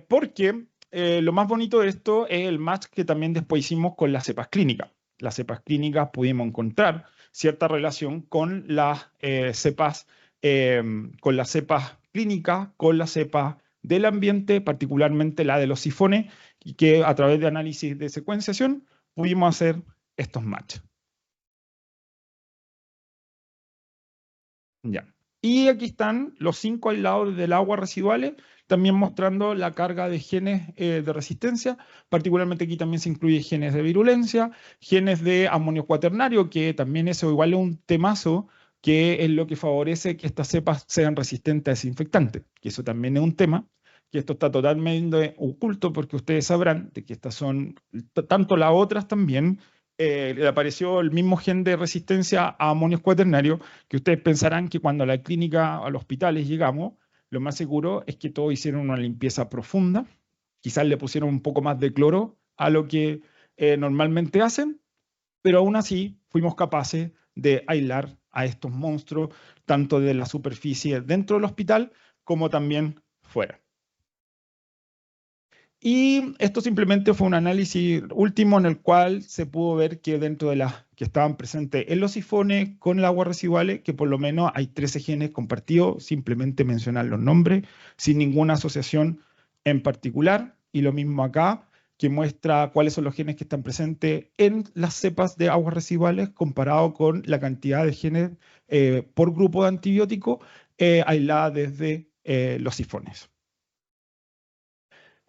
Porque lo más bonito de esto es el match que también después hicimos con las cepas clínicas. Las cepas clínicas pudimos encontrar cierta relación con las cepas clínicas, con las cepas del ambiente, particularmente la de los sifones, y que a través de análisis de secuenciación pudimos hacer estos matches. Ya. Y aquí están los 5 aislados del agua residuales, también mostrando la carga de genes de resistencia. Particularmente aquí también se incluye genes de virulencia, genes de amonio cuaternario, que también eso igual es un temazo, que es lo que favorece que estas cepas sean resistentes a desinfectantes. Que eso también es un tema, que esto está totalmente oculto porque ustedes sabrán de que estas son, tanto las otras también, le apareció el mismo gen de resistencia a amonios cuaternarios, que ustedes pensarán que cuando a la clínica, a los hospitales llegamos, lo más seguro es que todos hicieron una limpieza profunda, quizás le pusieron un poco más de cloro a lo que normalmente hacen, pero aún así fuimos capaces de aislar a estos monstruos, tanto de la superficie dentro del hospital como también fuera. Y esto simplemente fue un análisis último en el cual se pudo ver que dentro de las que estaban presentes en los sifones con el agua residuales, que por lo menos hay 13 genes compartidos, simplemente mencionar los nombres, sin ninguna asociación en particular. Y lo mismo acá, que muestra cuáles son los genes que están presentes en las cepas de aguas residuales comparado con la cantidad de genes por grupo de antibióticos aislada desde los sifones.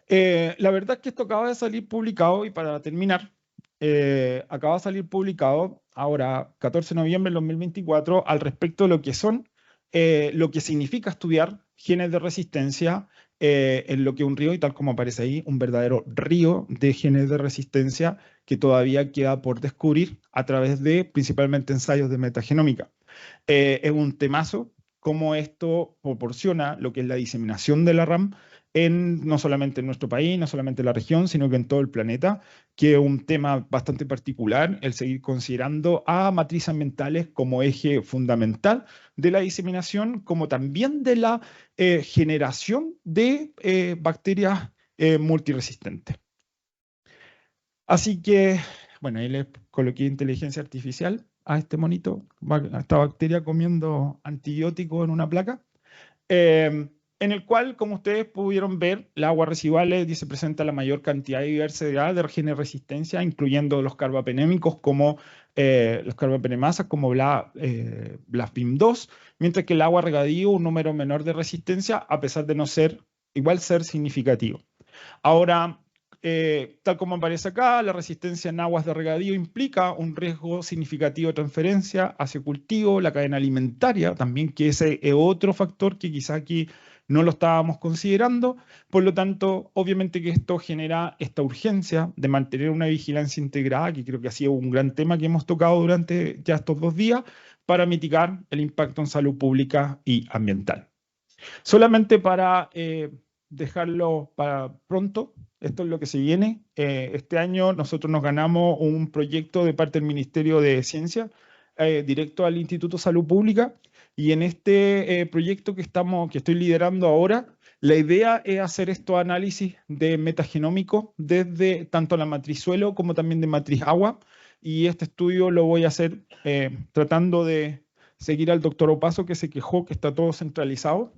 La verdad es que esto acaba de salir publicado, y para terminar, acaba de salir publicado ahora, 14 de noviembre del 2024, al respecto de lo que son, lo que significa estudiar genes de resistencia en lo que es un río, y tal como aparece ahí, un verdadero río de genes de resistencia que todavía queda por descubrir a través de principalmente ensayos de metagenómica. Es un temazo cómo esto proporciona lo que es la diseminación de la RAM no solamente en nuestro país, no solamente en la región, sino que en todo el planeta, que es un tema bastante particular, el seguir considerando a matrices ambientales como eje fundamental de la diseminación, como también de la generación de bacterias multiresistentes. Así que, bueno, ahí les coloqué inteligencia artificial a este monito, a esta bacteria comiendo antibióticos en una placa. En el cual, como ustedes pudieron ver, las aguas residuales se presenta la mayor cantidad de diversidad de genes de resistencia, incluyendo los carbapenémicos como los carbapenemasas como BLASPIM2, mientras que el agua regadío un número menor de resistencia, a pesar de no ser significativo. Ahora, tal como aparece acá, la resistencia en aguas de regadío implica un riesgo significativo de transferencia hacia cultivo, la cadena alimentaria también, que ese es otro factor que quizá aquí no lo estábamos considerando. Por lo tanto, obviamente que esto genera esta urgencia de mantener una vigilancia integrada, que creo que ha sido un gran tema que hemos tocado durante ya estos 2 días, para mitigar el impacto en salud pública y ambiental. Solamente para dejarlo para pronto, esto es lo que se viene. Este año nosotros nos ganamos un proyecto de parte del Ministerio de Ciencia, directo al Instituto de Salud Pública, y en este proyecto que estoy liderando ahora, la idea es hacer estos análisis de metagenómico desde tanto la matriz suelo como también de matriz agua, y este estudio lo voy a hacer tratando de seguir al doctor Opaso, que se quejó que está todo centralizado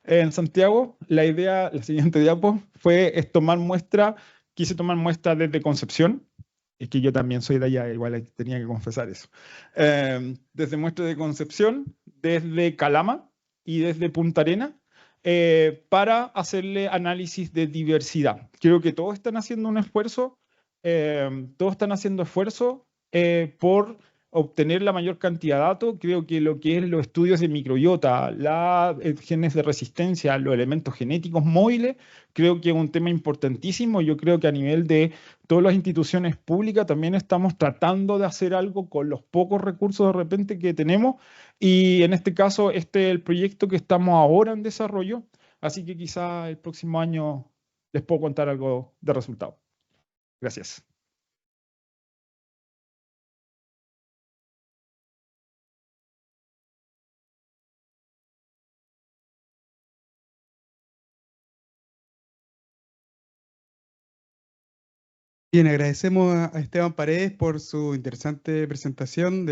en Santiago. La idea, la siguiente diapo, fue quise tomar muestra desde Concepción, Es que yo también soy de allá, igual tenía que confesar eso. Desde Muestra de Concepción, desde Calama y desde Punta Arena, para hacerle análisis de diversidad. Creo que todos están haciendo un esfuerzo, por obtener la mayor cantidad de datos. Creo que lo que es los estudios de microbiota, genes de resistencia, los elementos genéticos móviles, creo que es un tema importantísimo. Yo creo que a nivel de todas las instituciones públicas también estamos tratando de hacer algo con los pocos recursos de repente que tenemos, y en este caso este es el proyecto que estamos ahora en desarrollo, así que quizá el próximo año les puedo contar algo de resultado. Gracias. Bien, agradecemos a Esteban Paredes por su interesante presentación.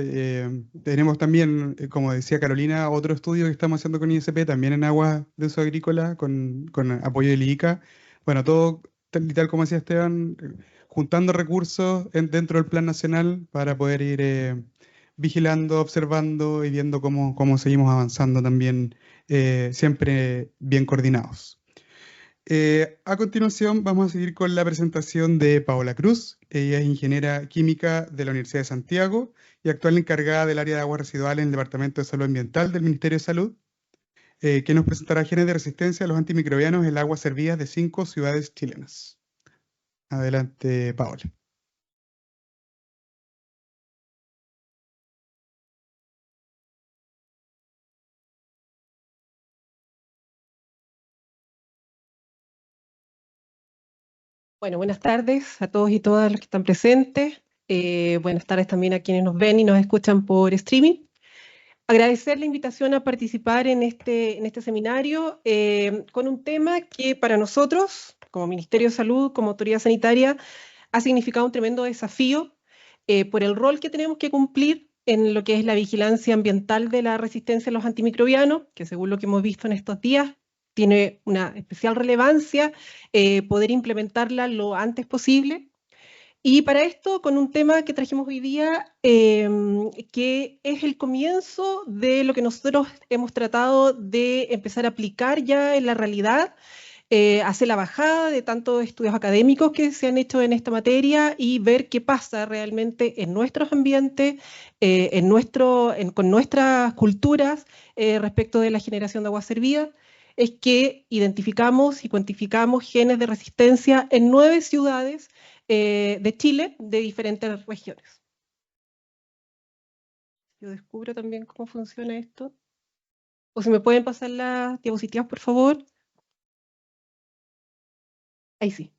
Tenemos también, como decía Carolina, otro estudio que estamos haciendo con ISP, también en aguas de uso agrícola, con apoyo del IICA. Bueno, todo tal como decía Esteban, juntando recursos dentro del Plan Nacional para poder ir vigilando, observando y viendo cómo seguimos avanzando también, siempre bien coordinados. A continuación vamos a seguir con la presentación de Paola Cruz. Ella es ingeniera química de la Universidad de Santiago y actual encargada del área de aguas residuales en el Departamento de Salud Ambiental del Ministerio de Salud, que nos presentará genes de resistencia a los antimicrobianos en el agua servidas de 5 ciudades chilenas. Adelante, Paola. Bueno, buenas tardes a todos y todas los que están presentes. Buenas tardes también a quienes nos ven y nos escuchan por streaming. Agradecer la invitación a participar en este seminario con un tema que para nosotros, como Ministerio de Salud, como autoridad sanitaria, ha significado un tremendo desafío por el rol que tenemos que cumplir en lo que es la vigilancia ambiental de la resistencia a los antimicrobianos, que según lo que hemos visto en estos días, tiene una especial relevancia poder implementarla lo antes posible. Y para esto, con un tema que trajimos hoy día, que es el comienzo de lo que nosotros hemos tratado de empezar a aplicar ya en la realidad, hacer la bajada de tantos estudios académicos que se han hecho en esta materia y ver qué pasa realmente en nuestros ambientes, con nuestras culturas respecto de la generación de agua servida. Es que identificamos y cuantificamos genes de resistencia en 9 ciudades de Chile, de diferentes regiones. Yo descubro también cómo funciona esto. O si me pueden pasar las diapositivas, por favor. Ahí sí.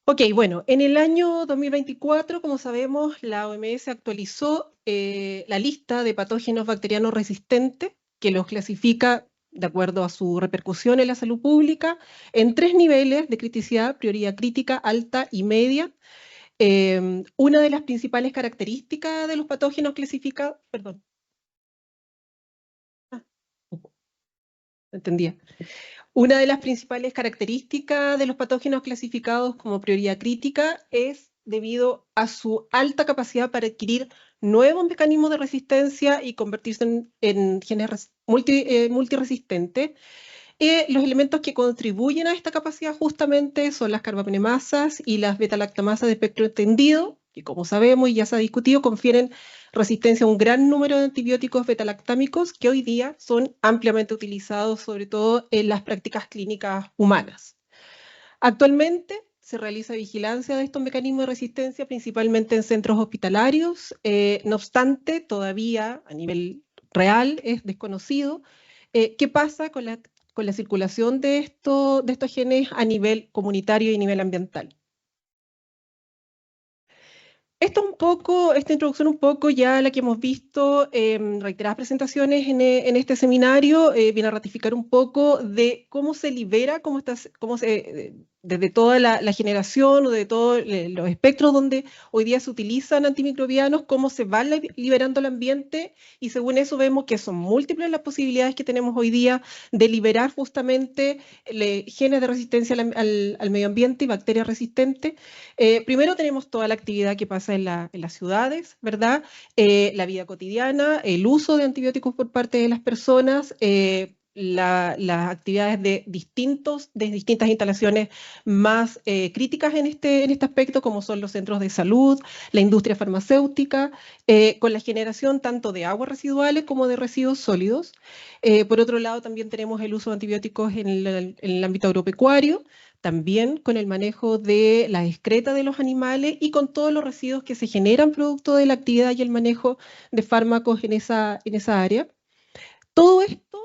Ok, bueno, en el año 2024, como sabemos, la OMS actualizó la lista de patógenos bacterianos resistentes, que los clasifica de acuerdo a su repercusión en la salud pública, en 3 niveles de criticidad: prioridad crítica, alta y media. Una de las principales características de los patógenos clasificados, perdón. Entendía. Una de las principales características de los patógenos clasificados como prioridad crítica es debido a su alta capacidad para adquirir nuevos mecanismos de resistencia y convertirse en genes multiresistentes. Los elementos que contribuyen a esta capacidad justamente son las carbapenemasas y las beta-lactamasas de espectro extendido, que como sabemos y ya se ha discutido, confieren resistencia a un gran número de antibióticos beta-lactámicos que hoy día son ampliamente utilizados, sobre todo en las prácticas clínicas humanas. Actualmente se realiza vigilancia de estos mecanismos de resistencia principalmente en centros hospitalarios. No obstante, todavía a nivel real es desconocido qué pasa con la circulación de estos genes a nivel comunitario y a nivel ambiental. Esta introducción un poco ya la que hemos visto en reiteradas presentaciones en este seminario, viene a ratificar un poco de cómo se libera, cómo se desde toda la generación o de todos los espectros donde hoy día se utilizan antimicrobianos, cómo se va liberando el ambiente, y según eso vemos que son múltiples las posibilidades que tenemos hoy día de liberar justamente genes de resistencia al medio ambiente y bacterias resistentes. Primero tenemos toda la actividad que pasa en las ciudades, ¿verdad? La vida cotidiana, el uso de antibióticos por parte de las personas, las actividades de distintas instalaciones más críticas en este aspecto, como son los centros de salud, la industria farmacéutica, con la generación tanto de aguas residuales como de residuos sólidos. Por otro lado, también tenemos el uso de antibióticos en el ámbito agropecuario, también con el manejo de la excreta de los animales y con todos los residuos que se generan producto de la actividad y el manejo de fármacos en esa área. Todo esto,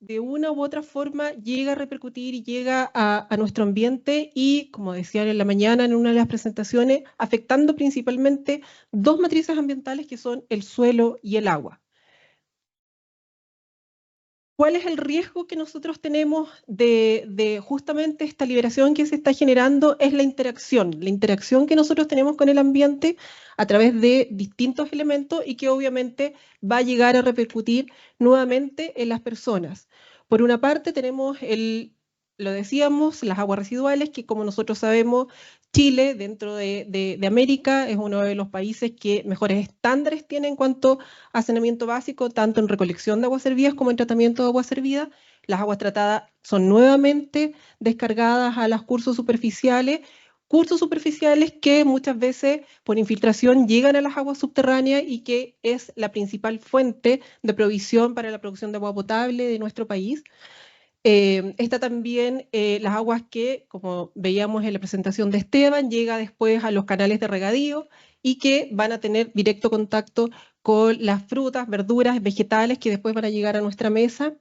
de una u otra forma, llega a repercutir y llega a nuestro ambiente y, como decían en la mañana en una de las presentaciones, afectando principalmente dos matrices ambientales que son el suelo y el agua. ¿Cuál es el riesgo que nosotros tenemos de justamente esta liberación que se está generando? Es la interacción que nosotros tenemos con el ambiente a través de distintos elementos y que obviamente va a llegar a repercutir nuevamente en las personas. Por una parte tenemos lo decíamos, las aguas residuales, que como nosotros sabemos, Chile, dentro de América, es uno de los países que mejores estándares tiene en cuanto a saneamiento básico, tanto en recolección de aguas servidas como en tratamiento de aguas servidas. Las aguas tratadas son nuevamente descargadas a los cursos superficiales que muchas veces por infiltración llegan a las aguas subterráneas y que es la principal fuente de provisión para la producción de agua potable de nuestro país. Está también las aguas que, como veíamos en la presentación de Esteban, llega después a los canales de regadío y que van a tener directo contacto con las frutas, verduras, vegetales que después van a llegar a nuestra mesa.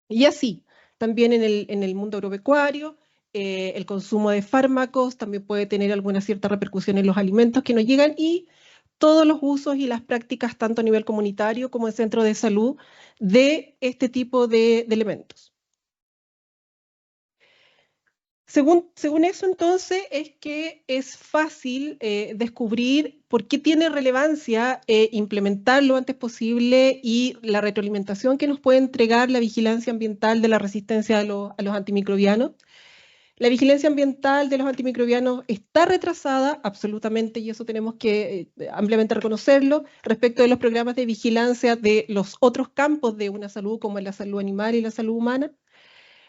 Y así, también en el mundo agropecuario, el consumo de fármacos también puede tener alguna cierta repercusión en los alimentos que nos llegan y todos los usos y las prácticas, tanto a nivel comunitario como en centro de salud, de este tipo de elementos. Según eso, entonces, es que es fácil descubrir por qué tiene relevancia implementar lo antes posible y la retroalimentación que nos puede entregar la vigilancia ambiental de la resistencia a los antimicrobianos. La vigilancia ambiental de los antimicrobianos está retrasada, absolutamente, y eso tenemos que ampliamente reconocerlo, respecto de los programas de vigilancia de los otros campos de una salud, como la salud animal y la salud humana.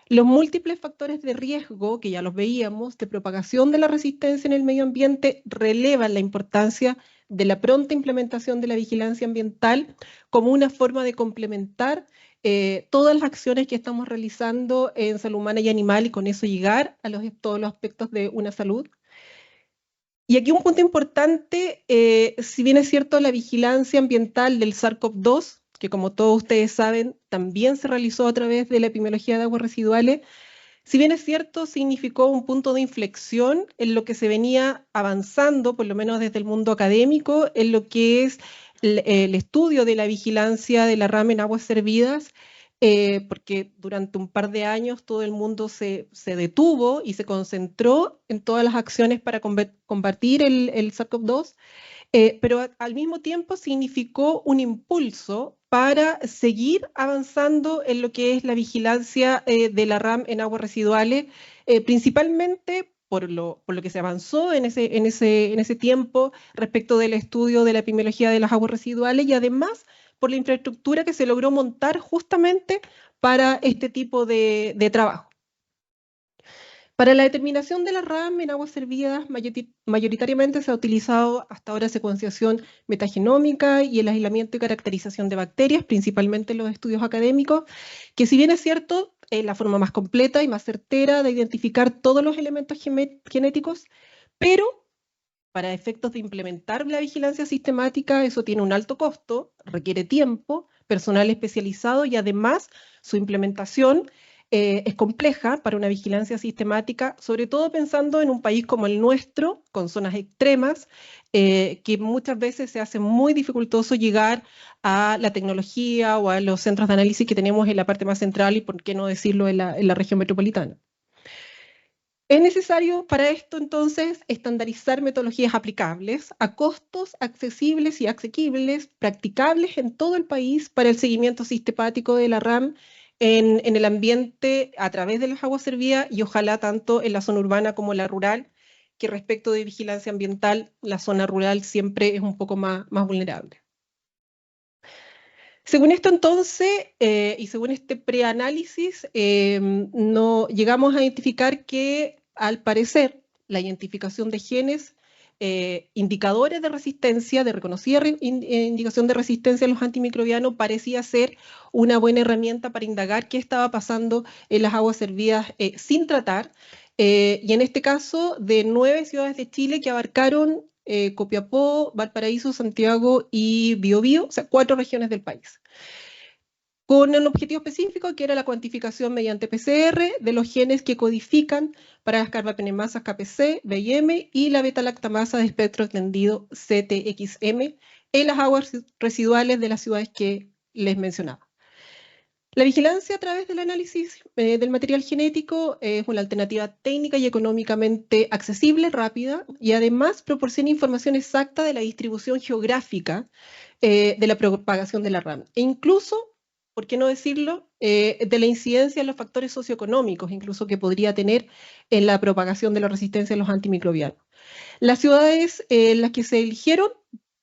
Los múltiples factores de riesgo, que ya los veíamos, de propagación de la resistencia en el medio ambiente, relevan la importancia de la pronta implementación de la vigilancia ambiental como una forma de complementar todas las acciones que estamos realizando en salud humana y animal y con eso llegar a todos los aspectos de una salud. Y aquí un punto importante, si bien es cierto la vigilancia ambiental del SARS-CoV-2, que como todos ustedes saben, también se realizó a través de la epidemiología de aguas residuales, si bien es cierto, significó un punto de inflexión en lo que se venía avanzando, por lo menos desde el mundo académico, en lo que es el estudio de la vigilancia de la RAM en aguas servidas, porque durante un par de años todo el mundo se detuvo y se concentró en todas las acciones para combatir el SARS-CoV-2, pero al mismo tiempo significó un impulso para seguir avanzando en lo que es la vigilancia de la RAM en aguas residuales, principalmente por lo que se avanzó en ese tiempo respecto del estudio de la epidemiología de las aguas residuales y además por la infraestructura que se logró montar justamente para este tipo de trabajo. Para la determinación de la RAM en aguas servidas, mayoritariamente se ha utilizado hasta ahora secuenciación metagenómica y el aislamiento y caracterización de bacterias, principalmente en los estudios académicos, que si bien es cierto, es la forma más completa y más certera de identificar todos los elementos genéticos, pero para efectos de implementar la vigilancia sistemática, eso tiene un alto costo, requiere tiempo, personal especializado y además su implementación es compleja para una vigilancia sistemática, sobre todo pensando en un país como el nuestro, con zonas extremas, que muchas veces se hace muy dificultoso llegar a la tecnología o a los centros de análisis que tenemos en la parte más central y por qué no decirlo en la región metropolitana. Es necesario para esto, entonces, estandarizar metodologías aplicables a costos accesibles y asequibles, practicables en todo el país para el seguimiento sistemático de la RAM en el ambiente a través de las aguas servidas y ojalá tanto en la zona urbana como en la rural, que respecto de vigilancia ambiental, la zona rural siempre es un poco más vulnerable. Según esto entonces, y según este preanálisis, no, llegamos a identificar que, al parecer, la identificación de genes, indicadores de resistencia, de reconocida indicación de resistencia a los antimicrobianos, parecía ser una buena herramienta para indagar qué estaba pasando en las aguas servidas sin tratar, y en este caso de 9 ciudades de Chile que abarcaron Copiapó, Valparaíso, Santiago y Biobío, o sea, 4 regiones del país, con un objetivo específico que era la cuantificación mediante PCR de los genes que codifican para las carbapenemasas KPC, BIM y la beta-lactamasa de espectro extendido CTXM en las aguas residuales de las ciudades que les mencionaba. La vigilancia a través del análisis del material genético es una alternativa técnica y económicamente accesible, rápida, y además proporciona información exacta de la distribución geográfica de la propagación de la RAM. E incluso, ¿por qué no decirlo?, de la incidencia en los factores socioeconómicos, incluso que podría tener en la propagación de la resistencia a los antimicrobianos. Las ciudades las que se eligieron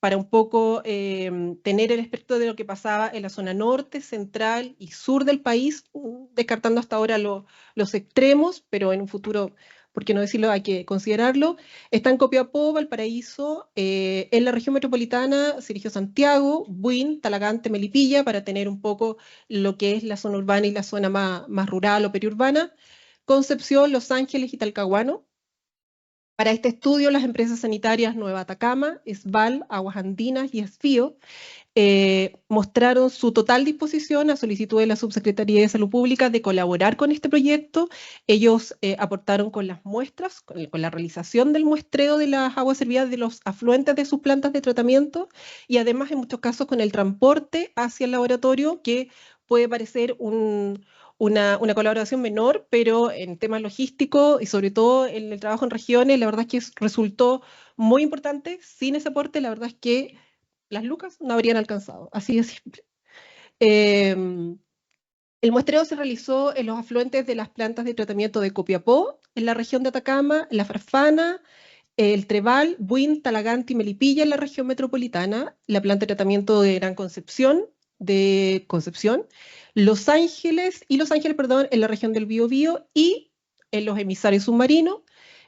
para un poco tener el espectro de lo que pasaba en la zona norte, central y sur del país, descartando hasta ahora los extremos, pero en un futuro, por qué no decirlo, hay que considerarlo. Está en Copiapó, Valparaíso, en la región metropolitana se eligió Santiago, Buin, Talagante, Melipilla, para tener un poco lo que es la zona urbana y la zona más rural o periurbana. Concepción, Los Ángeles y Talcahuano. Para este estudio, las empresas sanitarias Nueva Atacama, Esval, Aguas Andinas y Esfío mostraron su total disposición a solicitud de la Subsecretaría de Salud Pública de colaborar con este proyecto. Ellos aportaron con las muestras, con la realización del muestreo de las aguas servidas de los afluentes de sus plantas de tratamiento y además en muchos casos con el transporte hacia el laboratorio, que puede parecer una colaboración menor, pero en temas logísticos y sobre todo en el trabajo en regiones, la verdad es que resultó muy importante. Sin ese aporte, la verdad es que las lucas no habrían alcanzado, así de simple. El muestreo se realizó en los afluentes de las plantas de tratamiento de Copiapó, en la región de Atacama, La Farfana, el Trebal, Buin, Talagante y Melipilla en la región metropolitana, la planta de tratamiento de Gran Concepción, Los Ángeles, en la región del Biobío y en los emisarios submarinos,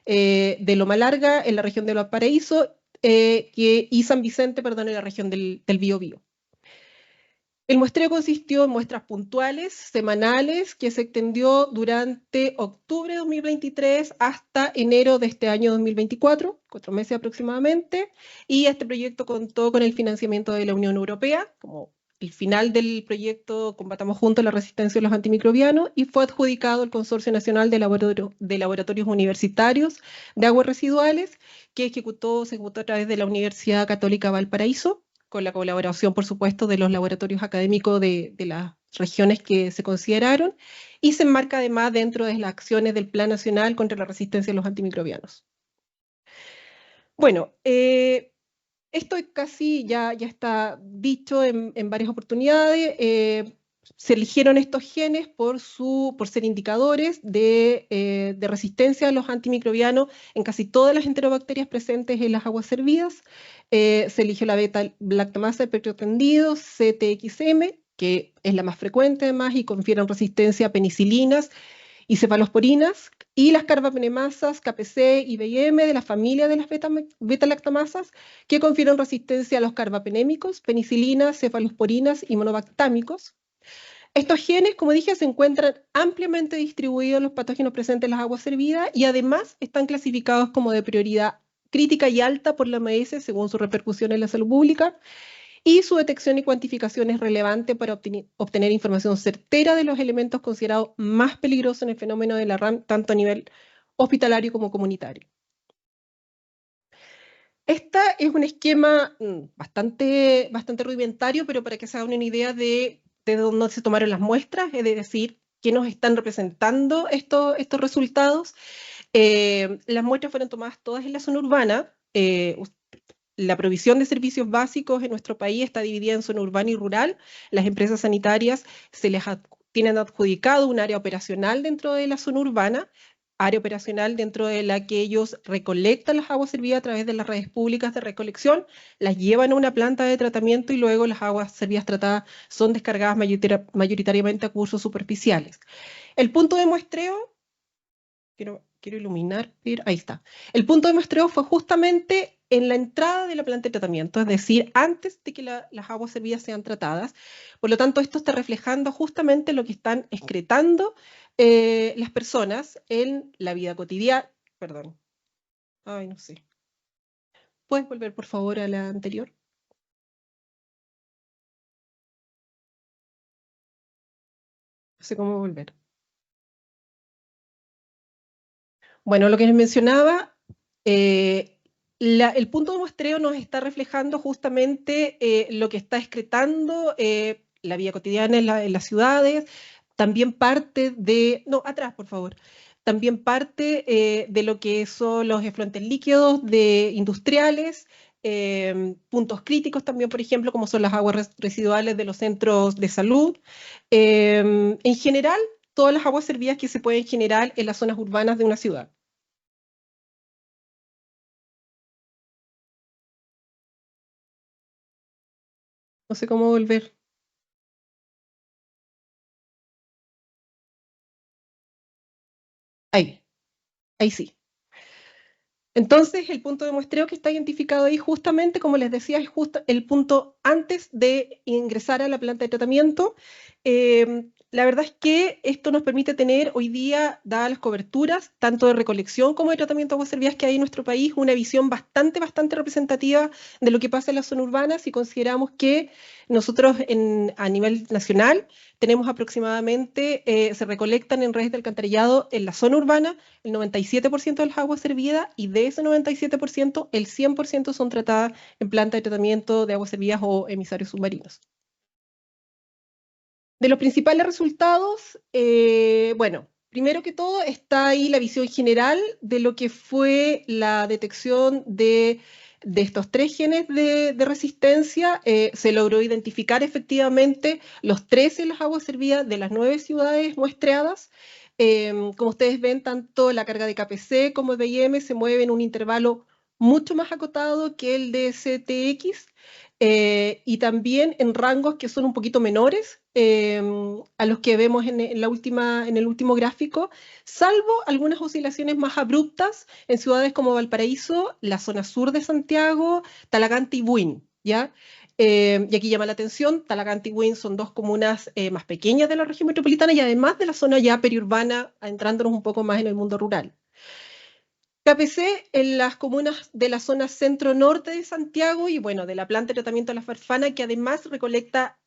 de Loma Larga en la región de Valparaíso y San Vicente, en la región del Biobío. El muestreo consistió en muestras puntuales, semanales, que se extendió durante octubre de 2023 hasta enero de este año 2024, 4 meses aproximadamente, y este proyecto contó con el financiamiento de la Unión Europea, como el final del proyecto Combatamos Juntos la Resistencia a los Antimicrobianos, y fue adjudicado al Consorcio Nacional de Laboratorios Universitarios de Aguas Residuales, que se ejecutó a través de la Universidad Católica Valparaíso, con la colaboración, por supuesto, de los laboratorios académicos de las regiones que se consideraron, y se enmarca además dentro de las acciones del Plan Nacional contra la Resistencia a los Antimicrobianos. Bueno, esto casi ya está dicho en varias oportunidades. Se eligieron estos genes por ser indicadores de resistencia a los antimicrobianos en casi todas las enterobacterias presentes en las aguas servidas. Se eligió la beta-lactamasa de espectro extendido, CTXM, que es la más frecuente además y confiere resistencia a penicilinas y cefalosporinas, y las carbapenemasas KPC y BIM de la familia de las beta-lactamasas, que confieren resistencia a los carbapenémicos, penicilinas, cefalosporinas y monobactámicos. Estos genes, como dije, se encuentran ampliamente distribuidos en los patógenos presentes en las aguas servidas y además están clasificados como de prioridad crítica y alta por la OMS según su repercusión en la salud pública, y su detección y cuantificación es relevante para obtener información certera de los elementos considerados más peligrosos en el fenómeno de la RAM, tanto a nivel hospitalario como comunitario. Este es un esquema bastante rudimentario, pero para que se hagan una idea de dónde se tomaron las muestras, es decir, qué nos están representando estos resultados. Las muestras fueron tomadas todas en la zona urbana. La provisión de servicios básicos en nuestro país está dividida en zona urbana y rural. Las empresas sanitarias tienen adjudicado un área operacional dentro de la zona urbana, área operacional dentro de la que ellos recolectan las aguas servidas a través de las redes públicas de recolección, las llevan a una planta de tratamiento y luego las aguas servidas tratadas son descargadas mayoritariamente a cursos superficiales. El punto de muestreo, quiero iluminar, ahí está. El punto de muestreo fue justamente en la entrada de la planta de tratamiento, es decir, antes de que las aguas servidas sean tratadas. Por lo tanto, esto está reflejando justamente lo que están excretando las personas en la vida cotidiana. Perdón. Ay, no sé. ¿Puedes volver, por favor, a la anterior? No sé cómo volver. Bueno, lo que les mencionaba, el punto de muestreo nos está reflejando justamente lo que está excretando la vida cotidiana en las ciudades, también parte de... No, atrás, por favor. También parte de lo que son los efluentes líquidos industriales, puntos críticos también, por ejemplo, como son las aguas residuales de los centros de salud. En general, todas las aguas servidas que se pueden generar en las zonas urbanas de una ciudad. No sé cómo volver. Ahí sí. Entonces, el punto de muestreo que está identificado ahí justamente, como les decía, es justo el punto antes de ingresar a la planta de tratamiento. La verdad es que esto nos permite tener hoy día, dadas las coberturas, tanto de recolección como de tratamiento de aguas servidas que hay en nuestro país, una visión bastante representativa de lo que pasa en la zona urbana, si consideramos que nosotros a nivel nacional tenemos aproximadamente, se recolectan en redes de alcantarillado en la zona urbana el 97% de las aguas servidas, y de ese 97%, el 100% son tratadas en planta de tratamiento de aguas servidas o emisarios submarinos. De los principales resultados, bueno, primero que todo está ahí la visión general de lo que fue la detección de estos 3 genes de resistencia. Se logró identificar efectivamente los 13 en las aguas servidas de las 9 ciudades muestreadas. Como ustedes ven, tanto la carga de KPC como de IM se mueve en un intervalo mucho más acotado que el de STX, y también en rangos que son un poquito menores a los que vemos en el último gráfico, salvo algunas oscilaciones más abruptas en ciudades como Valparaíso, la zona sur de Santiago, Talagante y Buin, ¿ya? Y aquí llama la atención, Talagante y Buin son 2 comunas más pequeñas de la región metropolitana y además de la zona ya periurbana, entrándonos un poco más en el mundo rural. KPC en las comunas de la zona centro-norte de Santiago y, bueno, de la planta de tratamiento de la Farfana, que además recolecta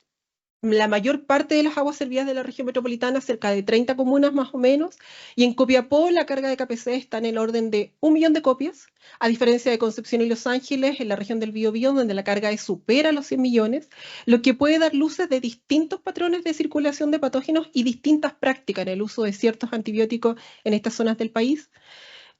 la mayor parte de las aguas servidas de la región metropolitana, cerca de 30 comunas más o menos, y en Copiapó la carga de KPC está en el orden de 1 millón de copias, a diferencia de Concepción y Los Ángeles, en la región del Biobío, donde la carga supera los 100 millones, lo que puede dar luces de distintos patrones de circulación de patógenos y distintas prácticas en el uso de ciertos antibióticos en estas zonas del país.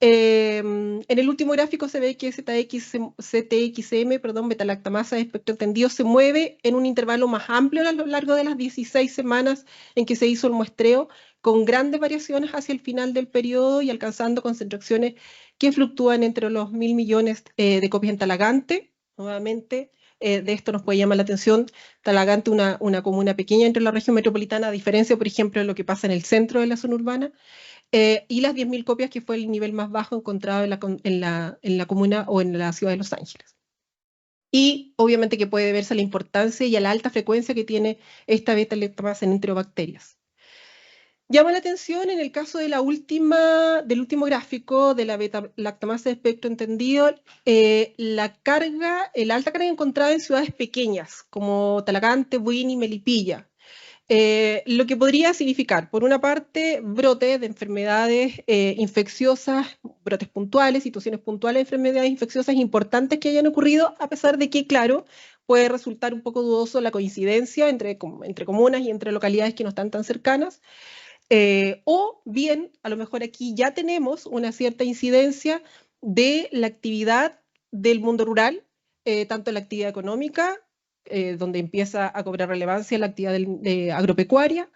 En el último gráfico se ve que CTXM, betalactamasa de espectro entendido, se mueve en un intervalo más amplio a lo largo de las 16 semanas en que se hizo el muestreo, con grandes variaciones hacia el final del periodo y alcanzando concentraciones que fluctúan entre los 1.000 millones de copias en Talagante. Nuevamente, de esto nos puede llamar la atención, Talagante, una comuna pequeña entre la región metropolitana, a diferencia, por ejemplo, de lo que pasa en el centro de la zona urbana. Y las 10.000 copias, que fue el nivel más bajo encontrado en la comuna o en la ciudad de Los Ángeles. Y obviamente que puede verse la importancia y a la alta frecuencia que tiene esta beta-lactamasa en enterobacterias. Llama la atención en el caso de del último gráfico de la beta-lactamasa de espectro entendido, la alta carga encontrada en ciudades pequeñas como Talagante, Buin y Melipilla. Lo que podría significar, por una parte, brotes de enfermedades infecciosas, brotes puntuales, situaciones puntuales de enfermedades infecciosas importantes que hayan ocurrido, a pesar de que, claro, puede resultar un poco dudoso la coincidencia entre comunas y entre localidades que no están tan cercanas. O bien, a lo mejor aquí ya tenemos una cierta incidencia de la actividad del mundo rural, tanto la actividad económica, donde empieza a cobrar relevancia la actividad agropecuaria,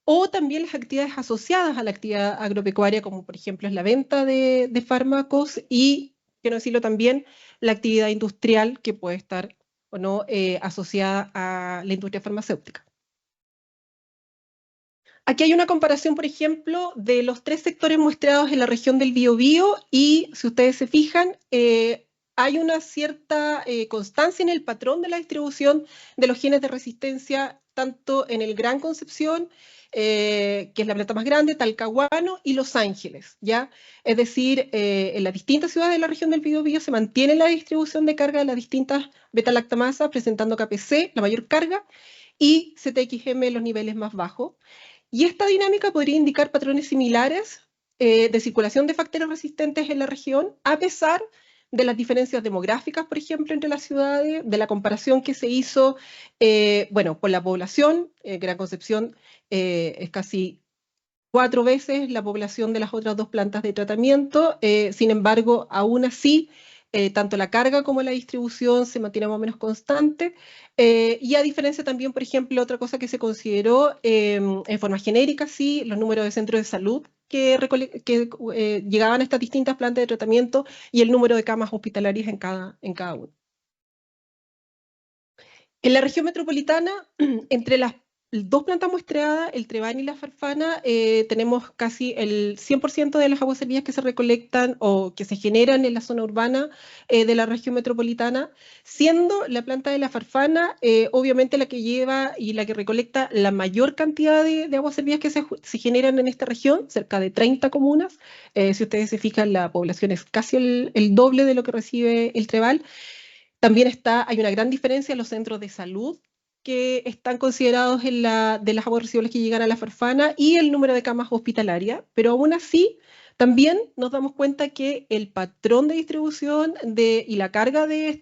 o también las actividades asociadas a la actividad agropecuaria, como por ejemplo es la venta de fármacos y, quiero decirlo también, la actividad industrial que puede estar o no asociada a la industria farmacéutica. Aquí hay una comparación, por ejemplo, de los 3 sectores muestreados en la región del Biobío y, si ustedes se fijan, hay una cierta constancia en el patrón de la distribución de los genes de resistencia, tanto en el Gran Concepción, que es la planta más grande, Talcahuano y Los Ángeles, ¿ya? Es decir, en las distintas ciudades de la región del Biobío se mantiene la distribución de carga de las distintas beta-lactamasas, presentando KPC, la mayor carga, y CTXM los niveles más bajos. Y esta dinámica podría indicar patrones similares de circulación de factores resistentes en la región, a pesar de las diferencias demográficas, por ejemplo, entre las ciudades, de la comparación que se hizo, bueno, con la población. Gran Concepción es casi 4 veces la población de las otras 2 plantas de tratamiento. Sin embargo, aún así, tanto la carga como la distribución se mantiene más o menos constante. Y a diferencia también, por ejemplo, otra cosa que se consideró en forma genérica, sí, los números de centros de salud que llegaban a estas distintas plantas de tratamiento y el número de camas hospitalarias en cada uno. En la región metropolitana, entre las 2 plantas muestreadas, el Treván y la Farfana, tenemos casi el 100% de las aguas servidas que se recolectan o que se generan en la zona urbana de la región metropolitana, siendo la planta de la Farfana obviamente la que lleva y la que recolecta la mayor cantidad de aguas servidas que se generan en esta región, cerca de 30 comunas. Si ustedes se fijan, la población es casi el doble de lo que recibe el Treván. También hay una gran diferencia en los centros de salud que están considerados de las aguas residuales que llegan a la Farfana y el número de camas hospitalarias, pero aún así también nos damos cuenta que el patrón de distribución y la carga de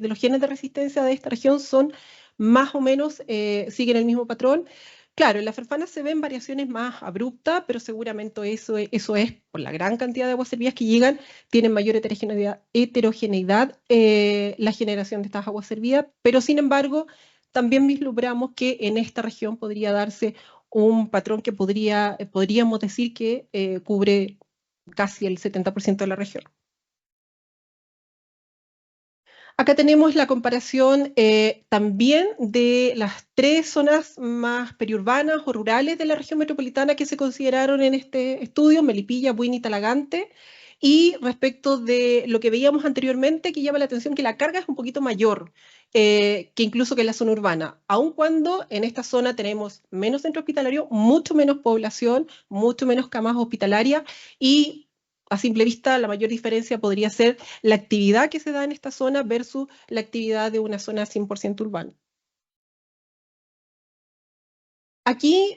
los genes de resistencia de esta región son más o menos, siguen el mismo patrón. Claro, en la Farfana se ven variaciones más abruptas, pero seguramente eso es por la gran cantidad de aguas servidas que llegan, tienen mayor heterogeneidad la generación de estas aguas servidas, pero sin embargo también vislumbramos que en esta región podría darse un patrón que podríamos decir que cubre casi el 70% de la región. Acá tenemos la comparación también de las 3 zonas más periurbanas o rurales de la región metropolitana que se consideraron en este estudio, Melipilla, Buin y Talagante, y respecto de lo que veíamos anteriormente, que llama la atención que la carga es un poquito mayor que incluso que en la zona urbana, aun cuando en esta zona tenemos menos centro hospitalario, mucho menos población, mucho menos camas hospitalarias y a simple vista, la mayor diferencia podría ser la actividad que se da en esta zona versus la actividad de una zona 100% urbana. Aquí,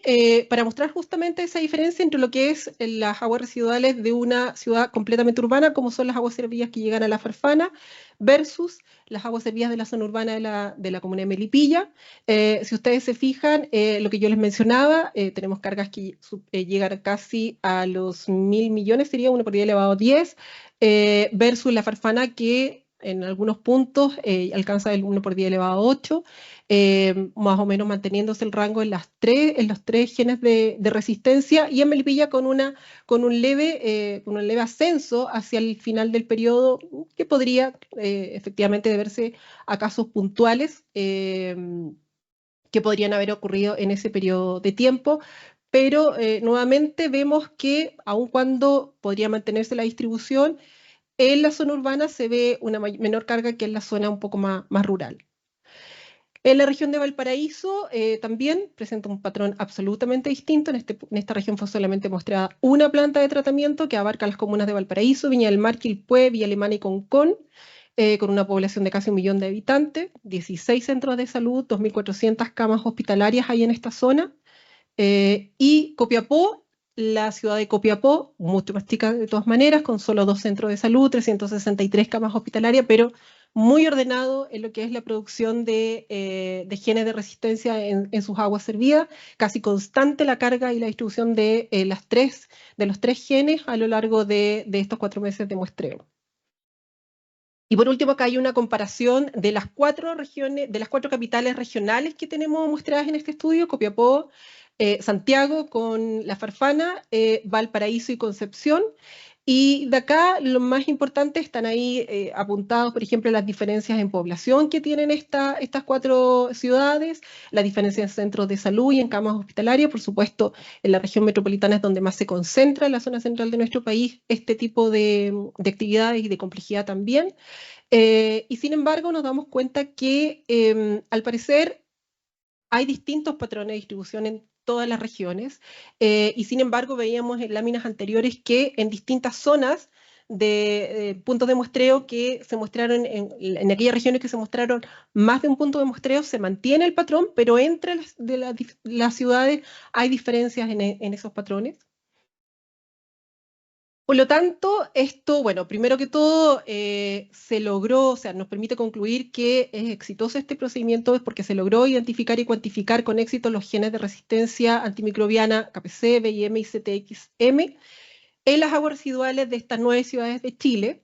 para mostrar justamente esa diferencia entre lo que es las aguas residuales de una ciudad completamente urbana, como son las aguas servidas que llegan a la Farfana, versus las aguas servidas de la zona urbana de la comuna de Melipilla. Si ustedes se fijan, lo que yo les mencionaba, tenemos cargas que llegan casi a los 1.000 millones, sería 1 por 10 elevado a 10, versus la Farfana que en algunos puntos alcanza el 1 por 10 elevado a 8, más o menos manteniéndose el rango en los 3 genes de resistencia, y en Melipilla con un leve ascenso hacia el final del periodo que podría efectivamente deberse a casos puntuales que podrían haber ocurrido en ese periodo de tiempo. Pero nuevamente vemos que aun cuando podría mantenerse la distribución, en la zona urbana se ve una menor carga que en la zona un poco más rural. En la región de Valparaíso también presenta un patrón absolutamente distinto. En esta región fue solamente mostrada una planta de tratamiento que abarca las comunas de Valparaíso, Viña del Mar, Quilpué, Villa Alemana y Concón, con una población de casi 1 millón de habitantes, 16 centros de salud, 2.400 camas hospitalarias hay en esta zona. Y Copiapó, la ciudad de Copiapó, mucho más chica de todas maneras, con solo 2 centros de salud, 363 camas hospitalarias, pero muy ordenado en lo que es la producción de genes de resistencia en sus aguas servidas, casi constante la carga y la distribución de los tres genes a lo largo de estos 4 meses de muestreo. Y por último, acá hay una comparación de las 4 regiones, de las 4 capitales regionales que tenemos muestreadas en este estudio: Copiapó, Santiago con La Farfana, Valparaíso y Concepción. Y de acá lo más importante están ahí apuntados, por ejemplo, las diferencias en población que tienen estas 4 ciudades, las diferencias en centros de salud y en camas hospitalarias. Por supuesto, en la región metropolitana es donde más se concentra, en la zona central de nuestro país, este tipo de actividades y de complejidad también. Y sin embargo, nos damos cuenta que al parecer hay distintos patrones de distribución en todas las regiones, y sin embargo veíamos en láminas anteriores que en distintas zonas de puntos de muestreo que se mostraron, en aquellas regiones que se mostraron más de un punto de muestreo, se mantiene el patrón, pero entre las ciudades hay diferencias en esos patrones. Por lo tanto, esto, bueno, primero que todo, se logró, o sea, nos permite concluir que es exitoso este procedimiento, es porque se logró identificar y cuantificar con éxito los genes de resistencia antimicrobiana KPC, BIM y CTXM en las aguas residuales de estas 9 ciudades de Chile.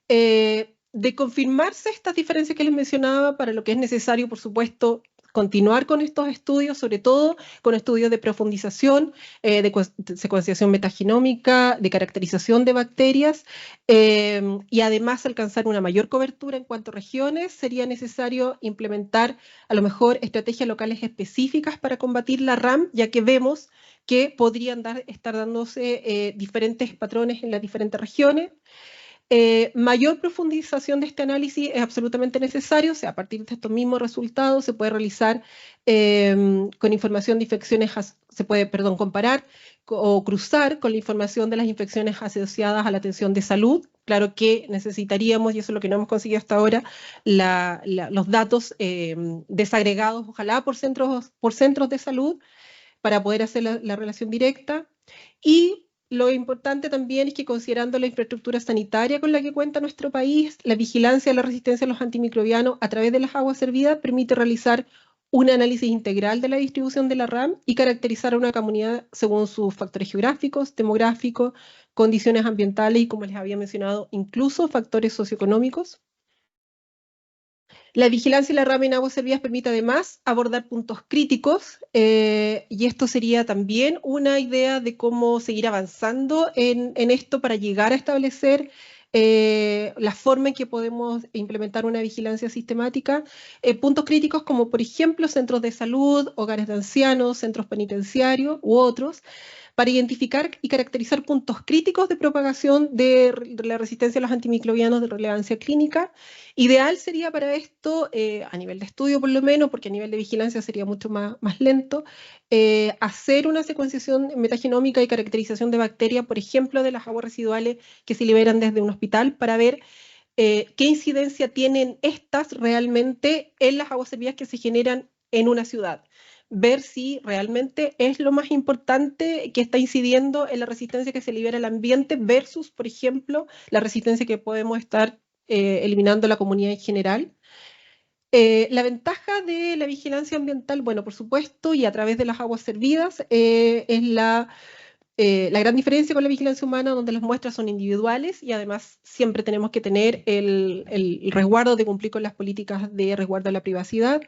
De confirmarse estas diferencias que les mencionaba, para lo que es necesario, por supuesto, continuar con estos estudios, sobre todo con estudios de profundización, de secuenciación metagenómica, de caracterización de bacterias, y además alcanzar una mayor cobertura en cuanto a regiones, sería necesario implementar a lo mejor estrategias locales específicas para combatir la RAM, ya que vemos que podrían estar dándose diferentes patrones en las diferentes regiones. Mayor profundización de este análisis es absolutamente necesario, o sea, a partir de estos mismos resultados se puede realizar con información de infecciones, se puede, comparar o cruzar con la información de las infecciones asociadas a la atención de salud. Claro que necesitaríamos, y eso es lo que no hemos conseguido hasta ahora, los datos desagregados, ojalá por centros de salud, para poder hacer la relación directa. Y lo importante también es que, considerando la infraestructura sanitaria con la que cuenta nuestro país, la vigilancia de la resistencia a los antimicrobianos a través de las aguas servidas permite realizar un análisis integral de la distribución de la RAM y caracterizar a una comunidad según sus factores geográficos, demográficos, condiciones ambientales y, como les había mencionado, incluso factores socioeconómicos. La vigilancia y la RAM en aguas servidas permite además abordar puntos críticos, y esto sería también una idea de cómo seguir avanzando en esto para llegar a establecer la forma en que podemos implementar una vigilancia sistemática. Puntos críticos como, por ejemplo, centros de salud, hogares de ancianos, centros penitenciarios u otros, para identificar y caracterizar puntos críticos de propagación de la resistencia a los antimicrobianos de relevancia clínica. Ideal sería para esto, a nivel de estudio por lo menos, porque a nivel de vigilancia sería mucho más lento, hacer una secuenciación metagenómica y caracterización de bacterias, por ejemplo, de las aguas residuales que se liberan desde un hospital, para ver qué incidencia tienen estas realmente en las aguas servidas que se generan en una ciudad. Ver si realmente es lo más importante que está incidiendo en la resistencia que se libera al ambiente versus, por ejemplo, la resistencia que podemos estar eliminando la comunidad en general. La ventaja de la vigilancia ambiental, bueno, por supuesto, y a través de las aguas servidas, es la gran diferencia con la vigilancia humana, donde las muestras son individuales y además siempre tenemos que tener el resguardo de cumplir con las políticas de resguardo de la privacidad.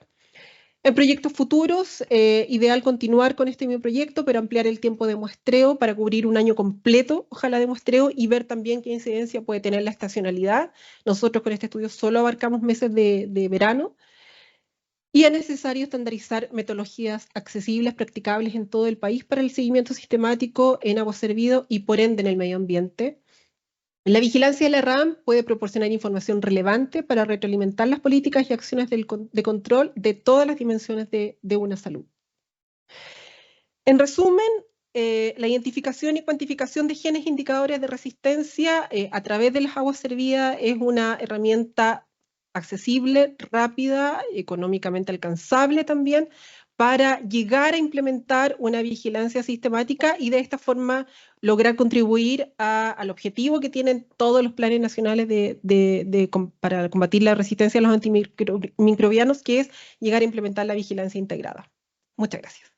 En proyectos futuros, ideal continuar con este mismo proyecto, pero ampliar el tiempo de muestreo para cubrir un año completo, ojalá, de muestreo, y ver también qué incidencia puede tener la estacionalidad. Nosotros con este estudio solo abarcamos meses de verano. Y es necesario estandarizar metodologías accesibles, practicables en todo el país para el seguimiento sistemático en agua servido y, por ende, en el medio ambiente. La vigilancia de la RAM puede proporcionar información relevante para retroalimentar las políticas y acciones de control de todas las dimensiones de una salud. En resumen, la identificación y cuantificación de genes indicadores de resistencia a través de las aguas servidas es una herramienta accesible, rápida, económicamente alcanzable también, para llegar a implementar una vigilancia sistemática y de esta forma lograr contribuir al objetivo que tienen todos los planes nacionales para combatir la resistencia a los antimicrobianos, que es llegar a implementar la vigilancia integrada. Muchas gracias.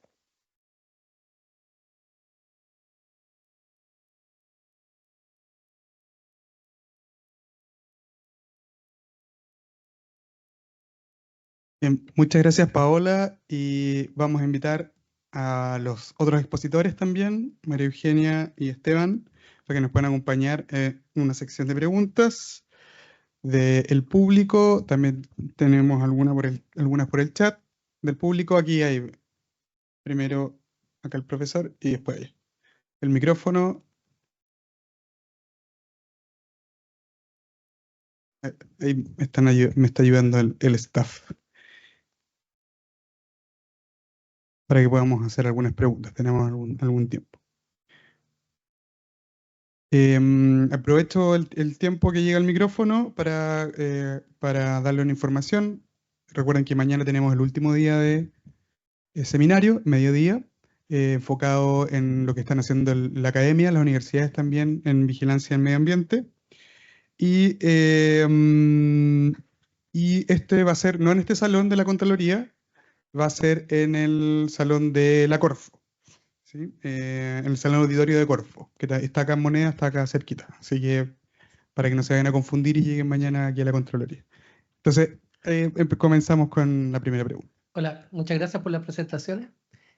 Bien, muchas gracias, Paola, y vamos a invitar a los otros expositores también, María Eugenia y Esteban, para que nos puedan acompañar en una sección de preguntas del público. También tenemos algunas por el chat del público. Aquí hay primero acá el profesor y después el micrófono. Ahí me está ayudando el staff para que podamos hacer algunas preguntas. Tenemos algún tiempo. Aprovecho el tiempo que llega el micrófono para darle una información. Recuerden que mañana tenemos el último día de seminario, mediodía, enfocado en lo que están haciendo la academia, las universidades también en vigilancia en medio ambiente. Y este va a ser, no en este salón de la Contraloría, va a ser en el salón de la Corfo, ¿sí? En el salón auditorio de Corfo, que está acá en Moneda, está acá cerquita. Así que para que no se vayan a confundir y lleguen mañana aquí a la Contraloría. Entonces, comenzamos con la primera pregunta. Hola, muchas gracias por las presentaciones.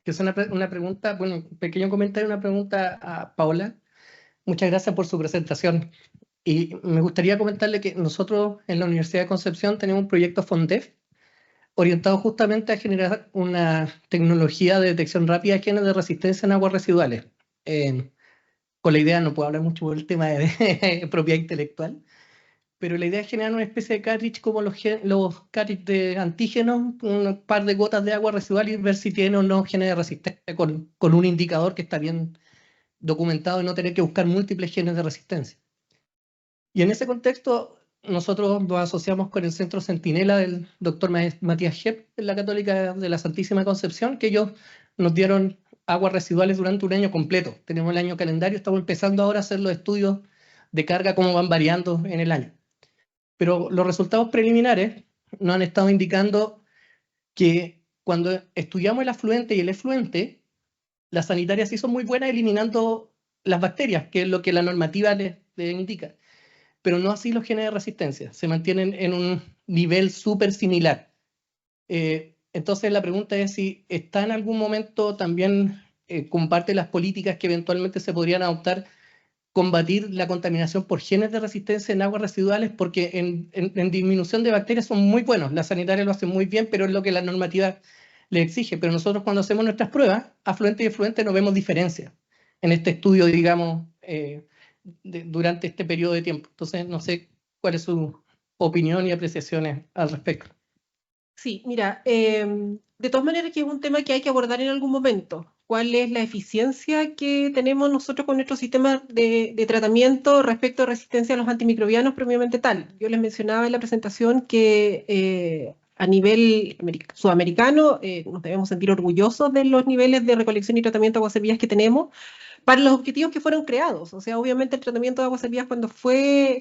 Que es una pregunta, bueno, un pequeño comentario, una pregunta a Paola. Muchas gracias por su presentación. Y me gustaría comentarle que nosotros en la Universidad de Concepción tenemos un proyecto FONDEF orientado justamente a generar una tecnología de detección rápida de genes de resistencia en aguas residuales. Con la idea, no puedo hablar mucho por el tema de propiedad intelectual, pero la idea es generar una especie de cartridge como los cartridge de antígenos, un par de gotas de agua residual y ver si tiene o no genes de resistencia con un indicador que está bien documentado y no tener que buscar múltiples genes de resistencia. Y en ese contexto, nosotros nos asociamos con el Centro Centinela del doctor Matías Hepp en la Católica de la Santísima Concepción, que ellos nos dieron aguas residuales durante un año completo. Tenemos el año calendario, estamos empezando ahora a hacer los estudios de carga, cómo van variando en el año. Pero los resultados preliminares nos han estado indicando que cuando estudiamos el afluente y el efluente, las sanitarias sí son muy buenas eliminando las bacterias, que es lo que la normativa les indica. Pero no así los genes de resistencia, se mantienen en un nivel súper similar. Entonces la pregunta es si está en algún momento también, comparte las políticas que eventualmente se podrían adoptar, combatir la contaminación por genes de resistencia en aguas residuales, porque en disminución de bacterias son muy buenos, las sanitarias lo hacen muy bien, pero es lo que la normativa le exige. Pero nosotros cuando hacemos nuestras pruebas, afluente y efluente, no vemos diferencia en este estudio, digamos, durante este periodo de tiempo. Entonces, no sé cuál es su opinión y apreciaciones al respecto. Sí, mira, de todas maneras que es un tema que hay que abordar en algún momento. ¿Cuál es la eficiencia que tenemos nosotros con nuestro sistema de tratamiento respecto a resistencia a los antimicrobianos propiamente tal? Yo les mencionaba en la presentación que a nivel sudamericano nos debemos sentir orgullosos de los niveles de recolección y tratamiento de aguas servidas que tenemos para los objetivos que fueron creados. O sea, obviamente el tratamiento de aguas servidas cuando fue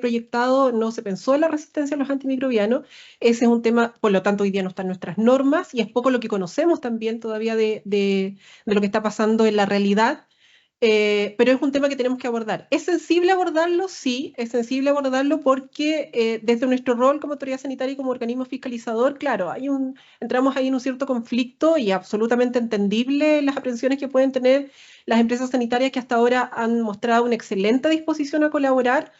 proyectado no se pensó en la resistencia a los antimicrobianos. Ese es un tema, por lo tanto, hoy día no está en nuestras normas y es poco lo que conocemos también todavía de lo que está pasando en la realidad. Pero es un tema que tenemos que abordar. ¿Es sensible abordarlo? Sí, es sensible abordarlo porque desde nuestro rol como autoridad sanitaria y como organismo fiscalizador, claro, entramos ahí en un cierto conflicto y absolutamente entendible las aprensiones que pueden tener las empresas sanitarias que hasta ahora han mostrado una excelente disposición a colaborar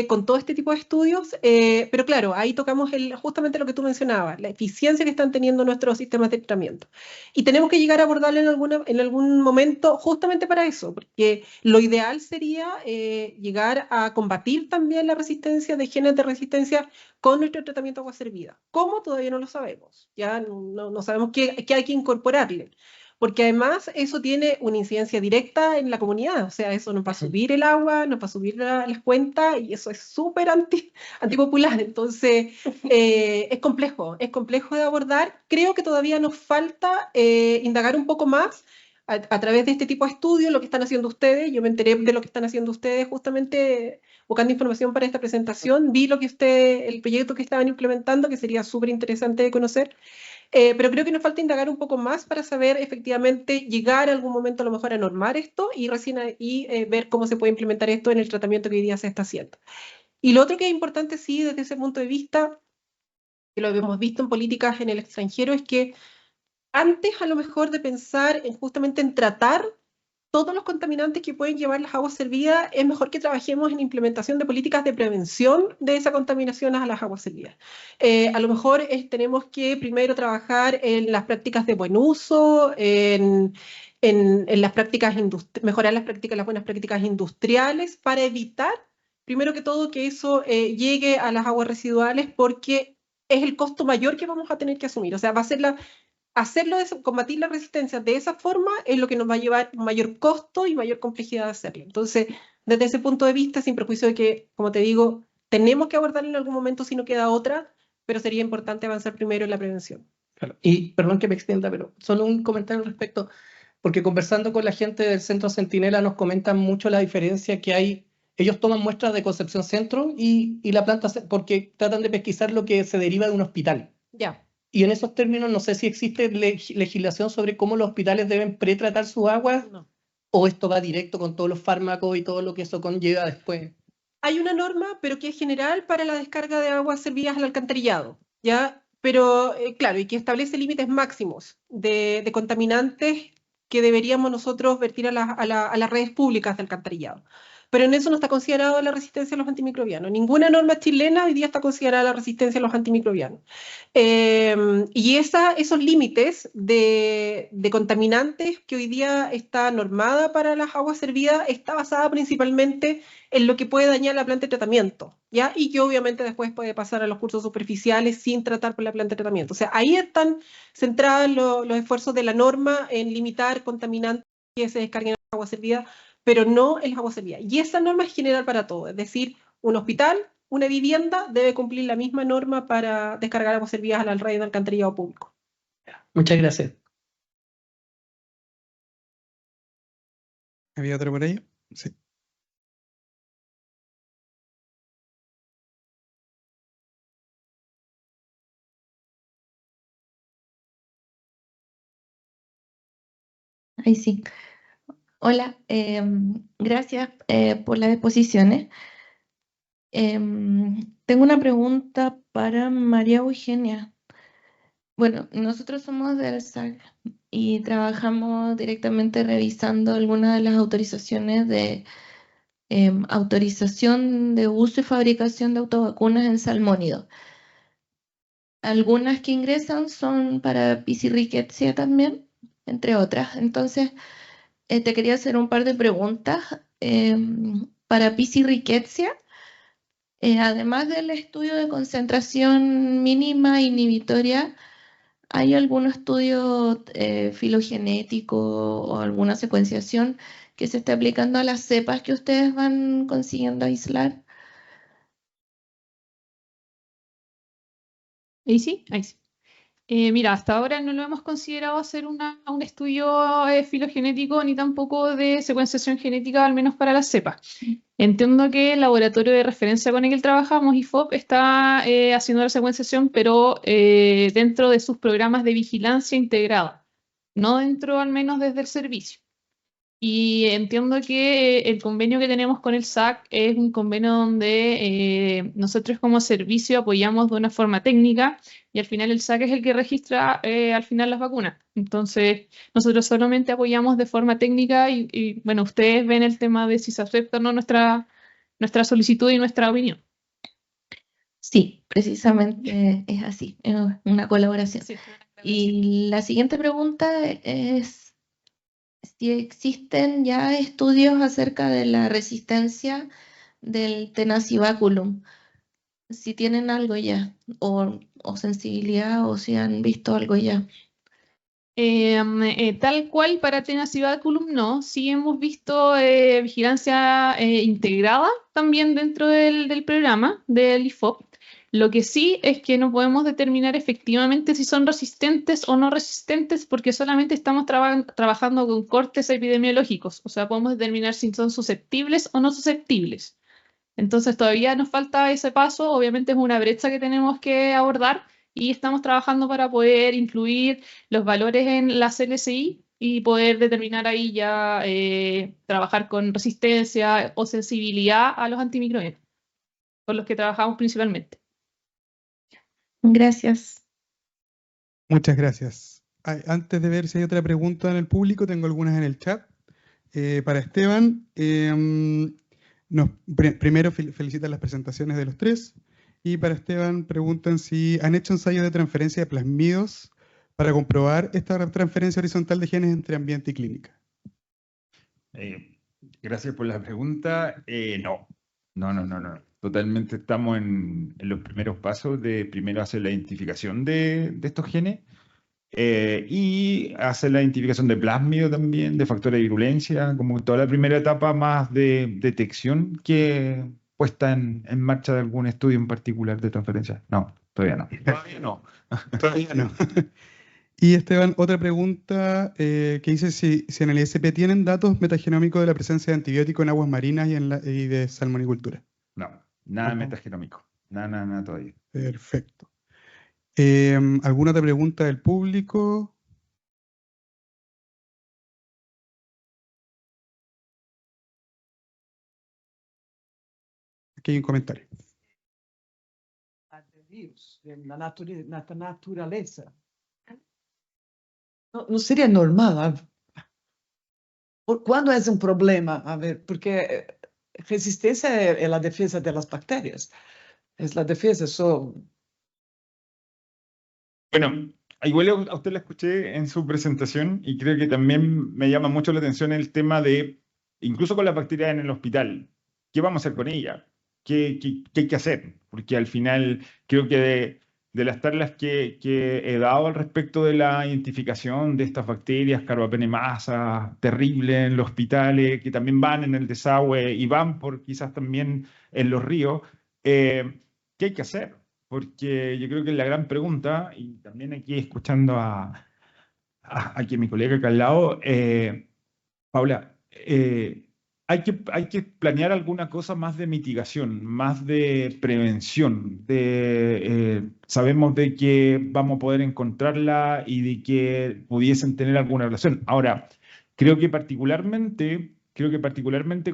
con todo este tipo de estudios, pero claro, ahí tocamos justamente lo que tú mencionabas, la eficiencia que están teniendo nuestros sistemas de tratamiento. Y tenemos que llegar a abordarlo en algún momento justamente para eso, porque lo ideal sería llegar a combatir también la resistencia de genes de resistencia con nuestro tratamiento de agua servida. ¿Cómo? Todavía no lo sabemos, ya no sabemos qué hay que incorporarle. porque además eso tiene una incidencia directa en la comunidad, o sea, eso nos va a subir el agua, nos va a subir las cuentas, y eso es súper antipopular. Entonces, es complejo de abordar. Creo que todavía nos falta indagar un poco más a través de este tipo de estudios, lo que están haciendo ustedes. Yo me enteré de lo que están haciendo ustedes justamente buscando información para esta presentación. Vi el proyecto que estaban implementando, que sería súper interesante de conocer. Pero creo que nos falta indagar un poco más para saber efectivamente llegar a algún momento a lo mejor a normar esto y recién ahí ver cómo se puede implementar esto en el tratamiento que hoy día se está haciendo. Y lo otro que es importante, sí, desde ese punto de vista, que lo hemos visto en políticas en el extranjero, es que antes a lo mejor de pensar justamente en tratar todos los contaminantes que pueden llevar las aguas servidas, es mejor que trabajemos en implementación de políticas de prevención de esa contaminación a las aguas servidas. A lo mejor tenemos que primero trabajar en las prácticas de buen uso, en las prácticas mejorar las buenas prácticas industriales para evitar, primero que todo, que eso llegue a las aguas residuales, porque es el costo mayor que vamos a tener que asumir. O sea, va a ser combatir la resistencia de esa forma es lo que nos va a llevar mayor costo y mayor complejidad de hacerlo. Entonces, desde ese punto de vista, sin perjuicio de que, como te digo, tenemos que abordarlo en algún momento si no queda otra, pero sería importante avanzar primero en la prevención. Claro. Y perdón que me extienda, pero solo un comentario al respecto, porque conversando con la gente del Centro Centinela nos comentan mucho la diferencia que hay. Ellos toman muestras de Concepción Centro y la planta, porque tratan de pesquisar lo que se deriva de un hospital. Ya. Y en esos términos, no sé si existe legislación sobre cómo los hospitales deben pretratar sus aguas, No. o esto va directo con todos los fármacos y todo lo que eso conlleva después. Hay una norma, pero que es general para la descarga de aguas servidas al alcantarillado, ¿ya? Pero, claro, y que establece límites máximos de contaminantes que deberíamos nosotros vertir a las redes públicas de alcantarillado. Pero en eso no está considerada la resistencia a los antimicrobianos. Ninguna norma chilena hoy día está considerada la resistencia a los antimicrobianos. Y esos límites de contaminantes que hoy día está normada para las aguas servidas está basada principalmente en lo que puede dañar la planta de tratamiento, ¿ya? Y que obviamente después puede pasar a los cursos superficiales sin tratar por la planta de tratamiento. O sea, ahí están centrados los esfuerzos de la norma en limitar contaminantes que se descarguen en las aguas servidas, pero no en las aguas servidas. Y esa norma es general para todo, es decir, un hospital, una vivienda debe cumplir la misma norma para descargar aguas servidas a la red de alcantarillado público. Muchas gracias. ¿Había otro por ahí? Sí. Ahí sí. Hola, gracias por las exposiciones. Tengo una pregunta para María Eugenia. Bueno, nosotros somos del SAC y trabajamos directamente revisando algunas de las autorizaciones de autorización de uso y fabricación de autovacunas en salmónidos. Algunas que ingresan son para piscirriquecia también, entre otras. Entonces, te quería hacer un par de preguntas. Para piscirriquecia, además del estudio de concentración mínima inhibitoria, ¿hay algún estudio filogenético o alguna secuenciación que se esté aplicando a las cepas que ustedes van consiguiendo aislar? Ahí sí, ahí sí. Mira, hasta ahora no lo hemos considerado hacer un estudio filogenético ni tampoco de secuenciación genética, al menos para las cepas. Entiendo que el laboratorio de referencia con el que trabajamos, IFOP, está haciendo la secuenciación, pero dentro de sus programas de vigilancia integrada, no dentro al menos desde el servicio. Y entiendo que el convenio que tenemos con el SAC es un convenio donde nosotros como servicio apoyamos de una forma técnica y al final el SAC es el que registra al final las vacunas. Entonces, nosotros solamente apoyamos de forma técnica y bueno, ustedes ven el tema de si se acepta o no nuestra solicitud y nuestra opinión. Sí, precisamente es así, es una colaboración. Sí. Y la siguiente pregunta es si existen ya estudios acerca de la resistencia del Tenacibaculum, si tienen algo ya, o sensibilidad, o si han visto algo ya. Tal cual para Tenacibaculum no, sí hemos visto vigilancia integrada también dentro del programa del IFOP. Lo que sí es que no podemos determinar efectivamente si son resistentes o no resistentes porque solamente estamos trabajando con cortes epidemiológicos, o sea, podemos determinar si son susceptibles o no susceptibles. Entonces todavía nos falta ese paso, obviamente es una brecha que tenemos que abordar y estamos trabajando para poder incluir los valores en la CLSI y poder determinar ahí ya trabajar con resistencia o sensibilidad a los antimicrobianos, con los que trabajamos principalmente. Gracias. Muchas gracias. Antes de ver si hay otra pregunta en el público, tengo algunas en el chat. Para Esteban, primero felicitan las presentaciones de los tres. Y para Esteban preguntan si han hecho ensayos de transferencia de plasmidos para comprobar esta transferencia horizontal de genes entre ambiente y clínica. Gracias por la pregunta. No. Totalmente estamos en los primeros pasos de primero hacer la identificación de estos genes y hacer la identificación de plásmido también, de factores de virulencia, como toda la primera etapa más de detección que puesta en marcha de algún estudio en particular de transferencia. No, todavía no. Todavía no. Todavía no. Y Esteban, otra pregunta que dice si en el ISP tienen datos metagenómicos de la presencia de antibióticos en aguas marinas y de salmonicultura. No, nada metagenómico. Nada todavía. Perfecto. ¿Alguna otra pregunta del público? Aquí hay un comentario. La naturaleza. No sería normal. ¿Cuándo es un problema? A ver, porque resistencia es la defensa de las bacterias. Es la defensa. Bueno, igual a usted la escuché en su presentación y creo que también me llama mucho la atención el tema de, incluso con las bacterias en el hospital, ¿qué vamos a hacer con ellas? ¿Qué hay que hacer? Porque al final creo que de las charlas que he dado al respecto de la identificación de estas bacterias, carbapenemasa, terrible en los hospitales, que también van en el desagüe y van por quizás también en los ríos, ¿qué hay que hacer? Porque yo creo que es la gran pregunta, y también aquí escuchando aquí a mi colega acá al lado, Paula, hay que planear alguna cosa más de mitigación, más de prevención. Sabemos de que vamos a poder encontrarla y de que pudiesen tener alguna relación. Ahora, creo que particularmente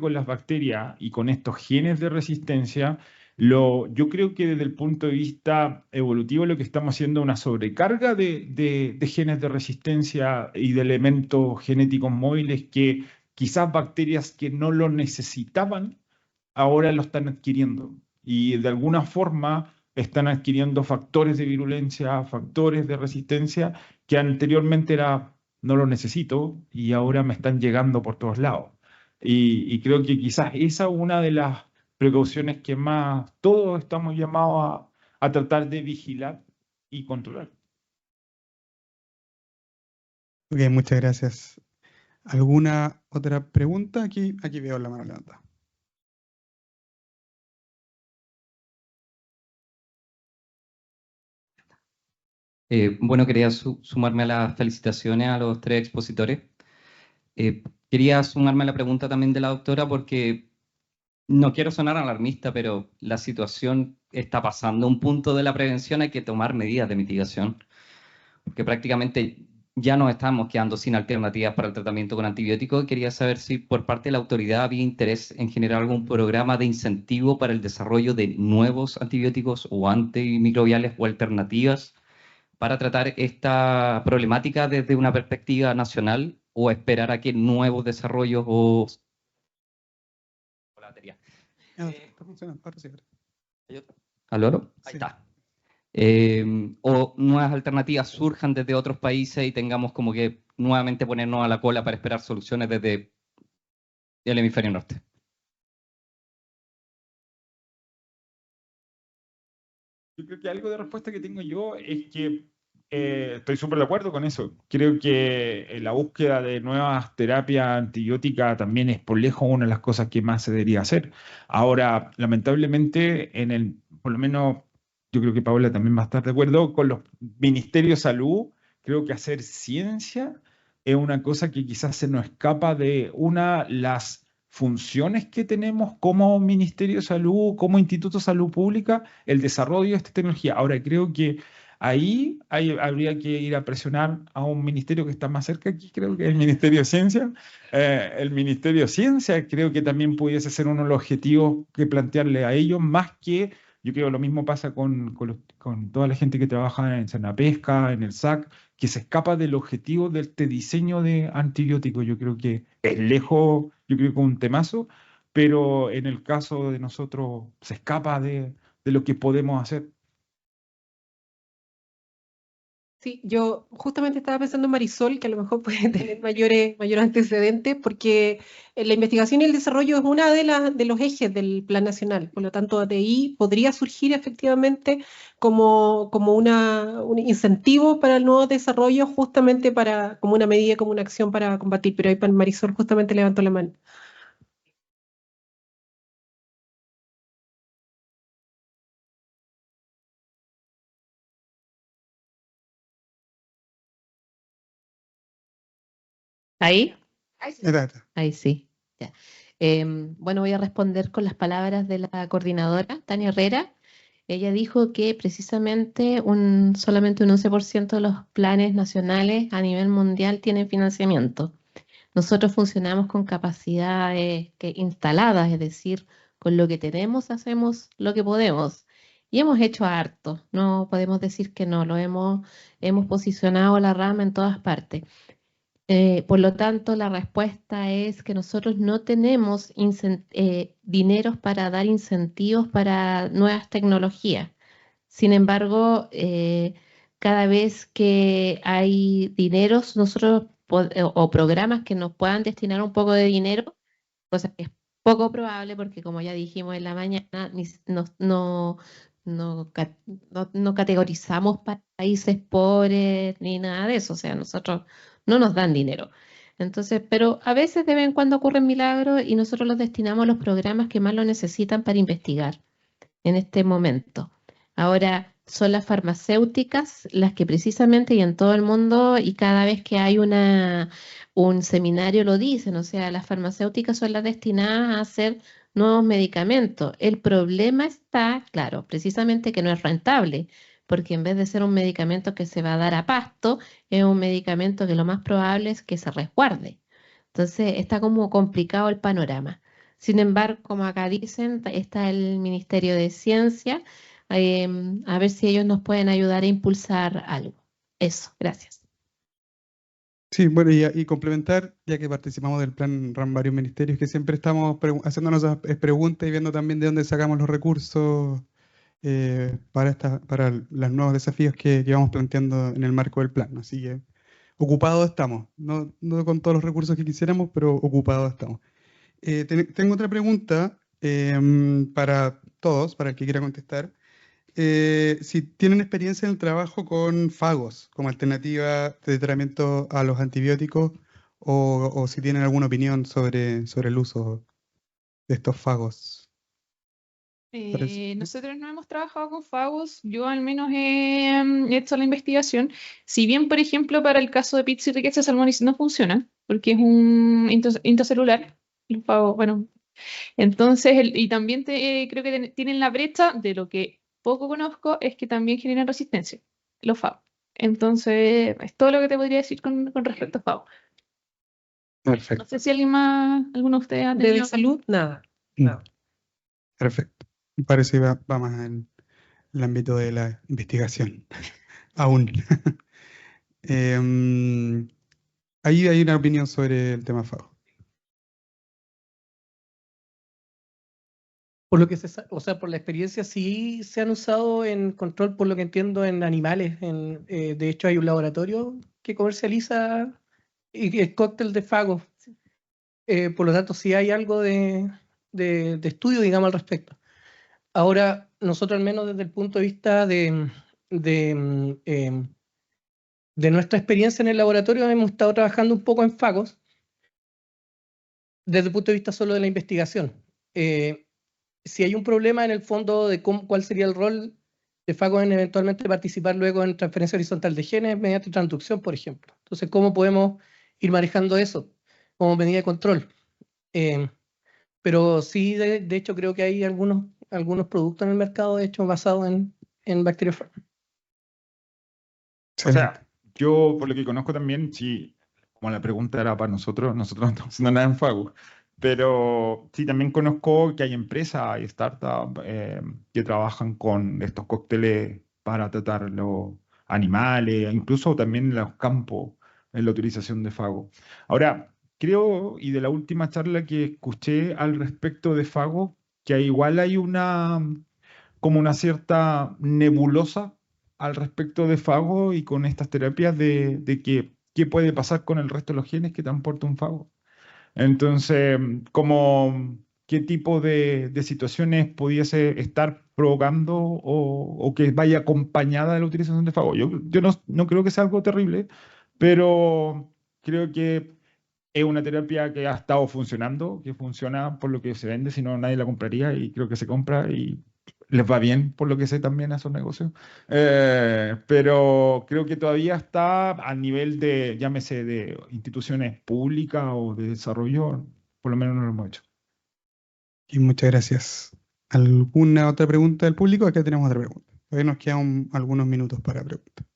con las bacterias y con estos genes de resistencia, yo creo que desde el punto de vista evolutivo lo que estamos haciendo es una sobrecarga de genes de resistencia y de elementos genéticos móviles que quizás bacterias que no lo necesitaban ahora lo están adquiriendo y de alguna forma están adquiriendo factores de virulencia, factores de resistencia que anteriormente era no lo necesito y ahora me están llegando por todos lados. Y creo que quizás esa es una de las precauciones que más todos estamos llamados a tratar de vigilar y controlar. Ok, muchas gracias. ¿Alguna otra pregunta? Aquí veo la mano levantada. Bueno, quería sumarme a las felicitaciones a los tres expositores. Quería sumarme a la pregunta también de la doctora porque no quiero sonar alarmista, pero la situación está pasando a un punto de la prevención, hay que tomar medidas de mitigación, porque prácticamente ya nos estamos quedando sin alternativas para el tratamiento con antibióticos. Quería saber si por parte de la autoridad había interés en generar algún programa de incentivo para el desarrollo de nuevos antibióticos o antimicrobiales o alternativas para tratar esta problemática desde una perspectiva nacional o esperar a que nuevos desarrollos o... Está funcionando, ahora sí. ¿Aló? Ahí Sí. está. O nuevas alternativas surjan desde otros países y tengamos como que nuevamente ponernos a la cola para esperar soluciones desde el hemisferio norte. Yo creo que algo de respuesta que tengo yo es que estoy súper de acuerdo con eso. Creo que la búsqueda de nuevas terapias antibióticas también es por lejos una de las cosas que más se debería hacer. Ahora, lamentablemente, por lo menos, yo creo que Paola también va a estar de acuerdo con los ministerios de salud. Creo que hacer ciencia es una cosa que quizás se nos escapa de las funciones que tenemos como Ministerio de Salud, como Instituto de Salud Pública, el desarrollo de esta tecnología. Ahora, creo que ahí habría que ir a presionar a un ministerio que está más cerca aquí, creo que es el Ministerio de Ciencia. El Ministerio de Ciencia creo que también pudiese ser uno de los objetivos que plantearle a ellos, más que, yo creo que lo mismo pasa con toda la gente que trabaja en Senapesca, en el SAC, que se escapa del objetivo de este diseño de antibióticos. Yo creo que es lejos, yo creo que un temazo, pero en el caso de nosotros se escapa de lo que podemos hacer. Sí, yo justamente estaba pensando en Marisol, que a lo mejor puede tener mayores antecedentes, porque la investigación y el desarrollo es una de los ejes del Plan Nacional. Por lo tanto, de ahí podría surgir efectivamente como un incentivo para el nuevo desarrollo, justamente como una medida, como una acción para combatir. Pero ahí Marisol justamente levantó la mano. ¿Ahí? Edata. Ahí sí. Ya. Bueno, voy a responder con las palabras de la coordinadora, Tania Herrera. Ella dijo que precisamente solamente un 11% de los planes nacionales a nivel mundial tienen financiamiento. Nosotros funcionamos con capacidades instaladas, es decir, con lo que tenemos hacemos lo que podemos. Y hemos hecho harto, no podemos decir que no, hemos posicionado la rama en todas partes. Por lo tanto, la respuesta es que nosotros no tenemos dineros para dar incentivos para nuevas tecnologías. Sin embargo, cada vez que hay dineros, o programas que nos puedan destinar un poco de dinero, cosa que es poco probable porque, como ya dijimos en la mañana, no categorizamos países pobres ni nada de eso, o sea, nosotros no nos dan dinero. Entonces, pero a veces de vez en cuando ocurren milagros y nosotros los destinamos a los programas que más lo necesitan para investigar en este momento. Ahora, son las farmacéuticas las que precisamente y en todo el mundo y cada vez que hay un seminario lo dicen, o sea, las farmacéuticas son las destinadas a hacer nuevos medicamentos. El problema está, claro, precisamente que no es rentable, porque en vez de ser un medicamento que se va a dar a pasto, es un medicamento que lo más probable es que se resguarde. Entonces, está como complicado el panorama. Sin embargo, como acá dicen, está el Ministerio de Ciencia, a ver si ellos nos pueden ayudar a impulsar algo. Eso, gracias. Sí, bueno, y complementar, ya que participamos del plan RAN varios ministerios, que siempre estamos haciéndonos esas preguntas y viendo también de dónde sacamos los recursos para los nuevos desafíos que vamos planteando en el marco del plan. Así que ocupados estamos, no con todos los recursos que quisiéramos, pero ocupados estamos. Tengo otra pregunta para todos, para el que quiera contestar. Si tienen experiencia en el trabajo con fagos como alternativa de tratamiento a los antibióticos o si tienen alguna opinión sobre el uso de estos fagos. Nosotros no hemos trabajado con fagos, yo al menos he hecho la investigación. Si bien, por ejemplo, para el caso de Pizza y Riqueza Salmonis no funciona, porque es un intracelular, el fago, bueno. Entonces, y también creo que tienen la brecha de lo que poco conozco, es que también generan resistencia, los fagos. Entonces, es todo lo que te podría decir con respecto a fagos. Perfecto. No sé si alguno de ustedes ha ¿De salud? Nada. Perfecto. Me parece que va más en el ámbito de la investigación. Aún. Ahí hay una opinión sobre el tema fago. Por lo que por la experiencia sí se han usado en control, por lo que entiendo, en animales. De hecho, hay un laboratorio que comercializa el cóctel de fagos. Por lo tanto, sí hay algo de estudio, digamos, al respecto. Ahora, nosotros al menos desde el punto de vista de De nuestra experiencia en el laboratorio hemos estado trabajando un poco en fagos desde el punto de vista solo de la investigación. Si hay un problema en el fondo de cuál sería el rol de fagos en eventualmente participar luego en transferencia horizontal de genes mediante transducción, por ejemplo. Entonces, ¿cómo podemos ir manejando eso como medida de control? Pero sí, de hecho, creo que hay algunos productos en el mercado, de hecho, basados en bacteriófagos. O sea, yo por lo que conozco también, sí, como la pregunta era para nosotros no estamos haciendo nada en Fago, pero sí también conozco que hay empresas y startups que trabajan con estos cócteles para tratar los animales, incluso también en los campos, en la utilización de Fago. Ahora, creo, y de la última charla que escuché al respecto de Fago, que igual hay como una cierta nebulosa al respecto de fago y con estas terapias de que qué puede pasar con el resto de los genes que transporta un fago. Entonces, como qué tipo de situaciones pudiese estar provocando o que vaya acompañada de la utilización de fago. Yo no creo que sea algo terrible, pero creo que es una terapia que ha estado funcionando, que funciona por lo que se vende, si no nadie la compraría y creo que se compra y les va bien, por lo que sé también a esos negocios. Pero creo que todavía está a nivel de, llámese, de instituciones públicas o de desarrollo, por lo menos no lo hemos hecho. Y muchas gracias. ¿Alguna otra pregunta del público? Acá tenemos otra pregunta. Todavía nos quedan algunos minutos para preguntas.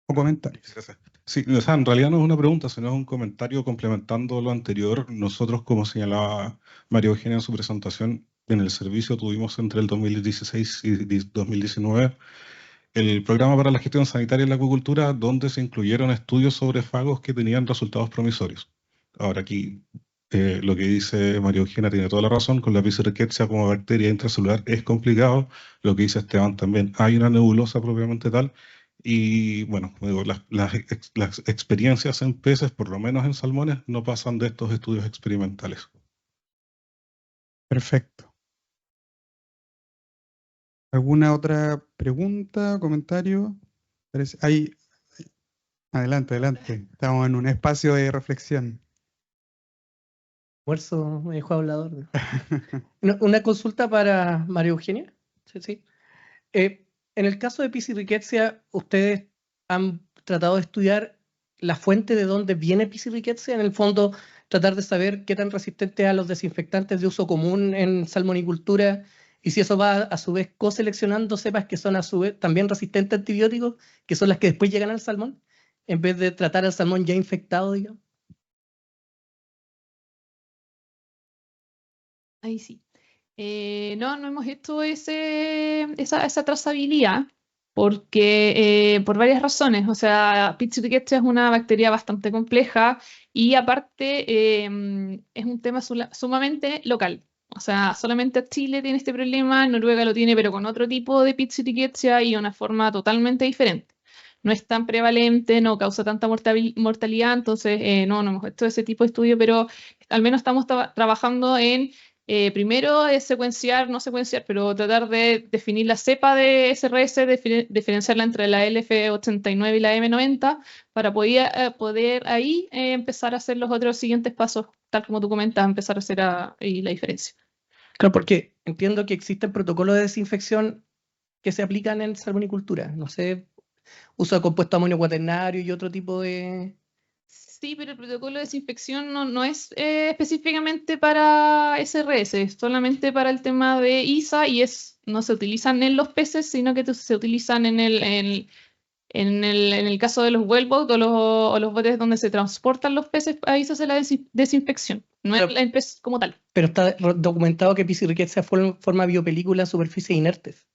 O comentarios. Gracias. Sí, o sea, en realidad no es una pregunta, sino es un comentario complementando lo anterior. Nosotros, como señalaba María Eugenia en su presentación, en el servicio tuvimos entre el 2016 y 2019 el programa para la gestión sanitaria en la acuicultura, donde se incluyeron estudios sobre fagos que tenían resultados promisorios. Ahora aquí, lo que dice María Eugenia tiene toda la razón, con la Pizzirichia como bacteria intracelular es complicado. Lo que dice Esteban también, hay una nebulosa propiamente tal. Y bueno, digo, las experiencias en peces, por lo menos en salmones, no pasan de estos estudios experimentales. Perfecto. ¿Alguna otra pregunta, comentario? Adelante. Estamos en un espacio de reflexión. Almuerzo me dejó hablador. Una consulta para María Eugenia. Sí. En el caso de Pizzirichia, ¿ustedes han tratado de estudiar la fuente de dónde viene Pizzirichia? En el fondo, tratar de saber qué tan resistente a los desinfectantes de uso común en salmonicultura y si eso va a su vez coseleccionando cepas que son a su vez también resistentes a antibióticos, que son las que después llegan al salmón, en vez de tratar al salmón ya infectado, digamos. Ahí sí. No hemos hecho esa trazabilidad porque por varias razones. O sea, Pizzirichia es una bacteria bastante compleja y aparte es un tema sumamente local. O sea, solamente Chile tiene este problema, Noruega lo tiene, pero con otro tipo de Pizzirichia y una forma totalmente diferente. No es tan prevalente, no causa tanta mortalidad, entonces no hemos hecho ese tipo de estudio, pero al menos estamos trabajando en primero es no secuenciar, pero tratar de definir la cepa de SRS, diferenciarla entre la LF89 y la M90, para poder ahí empezar a hacer los otros siguientes pasos, tal como tú comentas, empezar a hacer ahí la diferencia. Claro, porque entiendo que existen protocolos de desinfección que se aplican en salmonicultura. No sé, uso de compuesto amonio cuaternario y otro tipo de... Sí, pero el protocolo de desinfección no es específicamente para SRS, es solamente para el tema de ISA y no se utilizan en los peces, sino que se utilizan en el caso de los wellboat o los botes donde se transportan los peces, ahí se hace la desinfección, no es el pez como tal. Pero está documentado que Pizzirichia forma biopelículas en superficies inertes,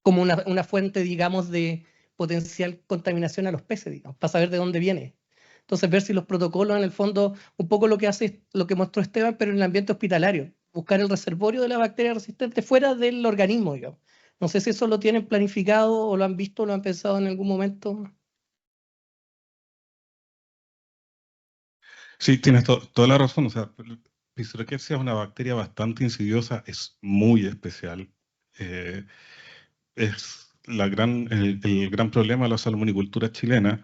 como una fuente, digamos, de potencial contaminación a los peces, digamos, para saber de dónde viene. Entonces, ver si los protocolos, en el fondo, un poco lo que hace, lo que mostró Esteban, pero en el ambiente hospitalario, buscar el reservorio de la bacteria resistente fuera del organismo, digamos. No sé si eso lo tienen planificado o lo han visto o lo han pensado en algún momento. Sí, tienes toda la razón. O sea, Pizzirichia es una bacteria bastante insidiosa, es muy especial. Es el gran problema de la salmonicultura chilena.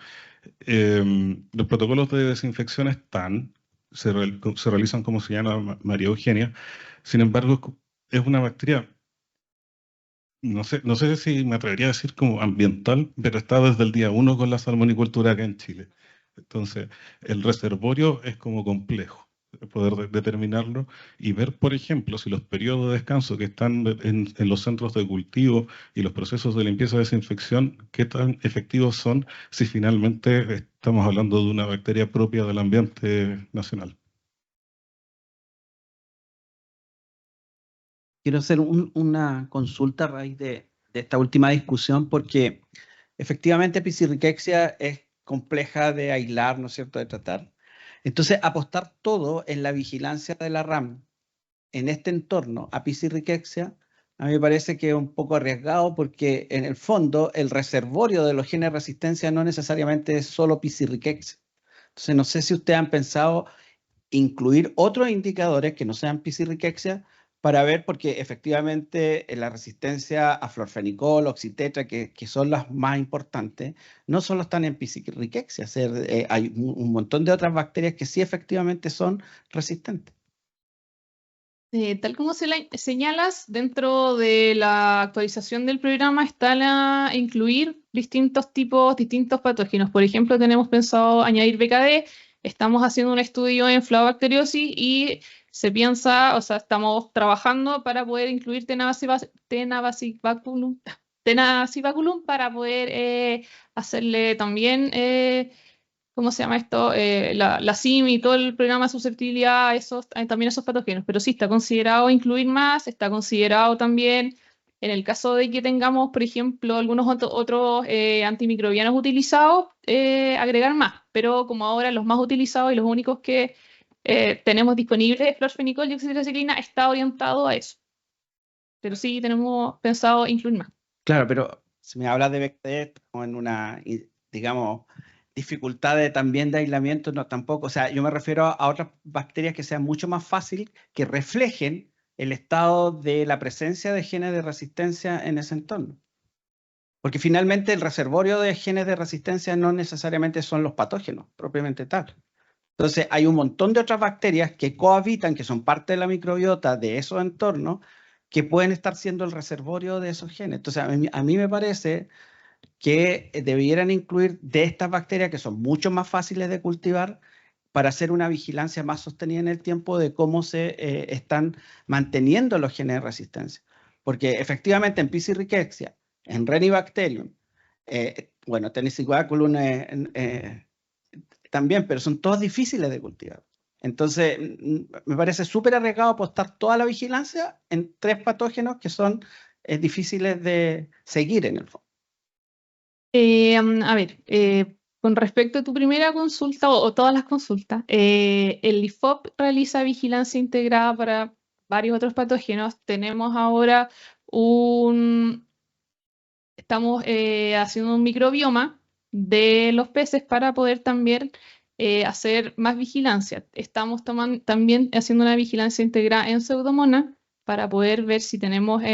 Los protocolos de desinfección están, se realizan como señala María Eugenia. Sin embargo, es una bacteria, no sé si me atrevería a decir como ambiental, pero está desde el día 1 con la salmonicultura acá en Chile. Entonces, el reservorio es como complejo, poder determinarlo y ver, por ejemplo, si los periodos de descanso que están en los centros de cultivo y los procesos de limpieza y desinfección, qué tan efectivos son si finalmente estamos hablando de una bacteria propia del ambiente nacional. Quiero hacer una consulta a raíz de esta última discusión, porque efectivamente Piscirrickexia es compleja de aislar, ¿no es cierto?, de tratar. Entonces, apostar todo en la vigilancia de la RAM en este entorno a Piscirrickexia, a mí me parece que es un poco arriesgado, porque en el fondo el reservorio de los genes de resistencia no necesariamente es solo Piscirrickexia. Entonces, no sé si ustedes han pensado incluir otros indicadores que no sean Piscirrickexia para ver, porque efectivamente la resistencia a florfenicol, oxitetra, que son las más importantes, no solo están en Piscirrickexia, hay un montón de otras bacterias que sí efectivamente son resistentes. Tal como señalas, dentro de la actualización del programa está incluir distintos patógenos. Por ejemplo, tenemos pensado añadir BKD, estamos haciendo un estudio en flavobacteriosis y se piensa, o sea, estamos trabajando para poder incluir Tenacibaculum para poder hacerle también... ¿cómo se llama esto? La SIM y todo el programa de susceptibilidad también esos patógenos, pero sí está considerado incluir más, está considerado también, en el caso de que tengamos, por ejemplo, algunos otros antimicrobianos utilizados, agregar más, pero como ahora los más utilizados y los únicos que tenemos disponibles, florfenicol y oxitetraciclina, está orientado a eso. Pero sí tenemos pensado incluir más. Claro, pero si me hablas de BKD como en una, digamos, dificultad también de aislamiento, no tampoco. O sea, yo me refiero a otras bacterias que sean mucho más fácil, que reflejen el estado de la presencia de genes de resistencia en ese entorno. Porque finalmente el reservorio de genes de resistencia no necesariamente son los patógenos, propiamente tal. Entonces hay un montón de otras bacterias que cohabitan, que son parte de la microbiota de esos entornos, que pueden estar siendo el reservorio de esos genes. Entonces a mí me parece que debieran incluir de estas bacterias que son mucho más fáciles de cultivar para hacer una vigilancia más sostenida en el tiempo de cómo se están manteniendo los genes de resistencia. Porque efectivamente en Piscirrickexia, en Renibacterium, bueno, Tenacibaculum también, pero son todos difíciles de cultivar. Entonces, me parece súper arriesgado apostar toda la vigilancia en 3 patógenos que son difíciles de seguir en el fondo. A ver, con respecto a tu primera consulta o todas las consultas, el IFOP realiza vigilancia integrada para varios otros patógenos. Tenemos ahora estamos haciendo un microbioma de los peces para poder también hacer más vigilancia. Estamos también haciendo una vigilancia integrada en Pseudomonas para poder ver si tenemos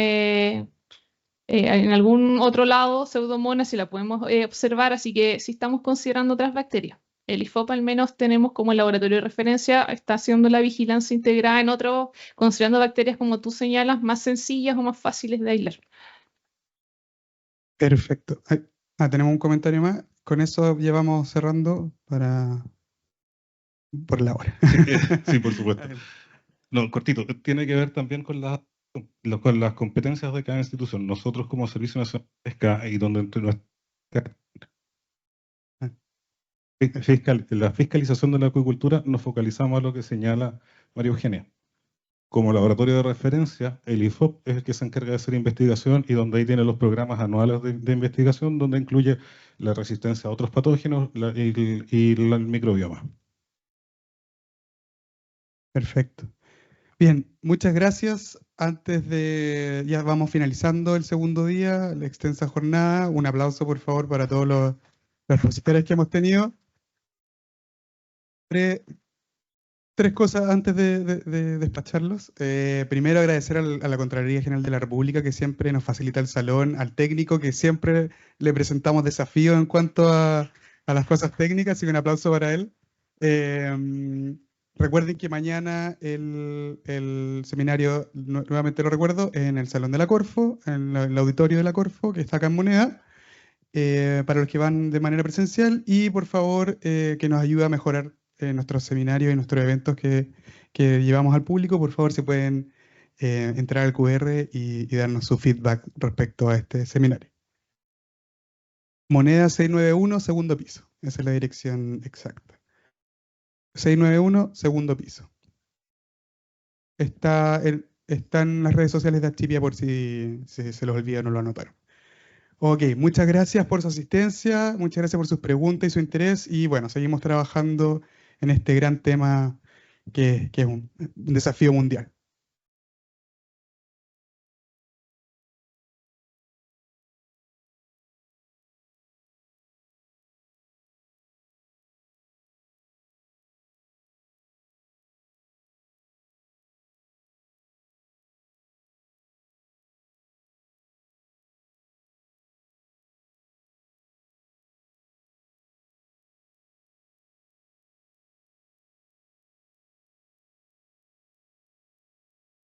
en algún otro lado Pseudomonas, si la podemos observar, así que sí estamos considerando otras bacterias. El IFOP al menos tenemos como laboratorio de referencia, está haciendo la vigilancia integrada en otros, considerando bacterias como tú señalas, más sencillas o más fáciles de aislar. Perfecto. Tenemos un comentario más. Con eso ya vamos cerrando por la hora. Sí, por supuesto. No, cortito. Tiene que ver también con las competencias de cada institución. Nosotros como Servicio Nacional de Pesca y donde entre la fiscalización de la acuicultura nos focalizamos a lo que señala María Eugenia. Como laboratorio de referencia, el IFOP es el que se encarga de hacer investigación y donde ahí tiene los programas anuales de investigación, donde incluye la resistencia a otros patógenos y el microbioma. Perfecto. Bien, muchas gracias. Ya vamos finalizando el segundo día, la extensa jornada. Un aplauso, por favor, para todos los expositores que hemos tenido. Tres cosas antes de despacharlos. Primero, agradecer a la Contraloría General de la República, que siempre nos facilita el salón, al técnico, que siempre le presentamos desafíos en cuanto a las cosas técnicas, así que un aplauso para él. Recuerden que mañana el seminario, nuevamente lo recuerdo, en el Salón de la Corfo, en el auditorio de la Corfo, que está acá en Moneda, para los que van de manera presencial, y por favor que nos ayude a mejorar nuestros seminarios y nuestros eventos que llevamos al público. Por favor, si pueden entrar al QR y darnos su feedback respecto a este seminario. Moneda 691, segundo piso. Esa es la dirección exacta. 691, segundo piso. Está en las redes sociales de Archipia por si se los olvida o no lo anotaron. Ok, muchas gracias por su asistencia, muchas gracias por sus preguntas y su interés, y bueno, seguimos trabajando en este gran tema que es un desafío mundial.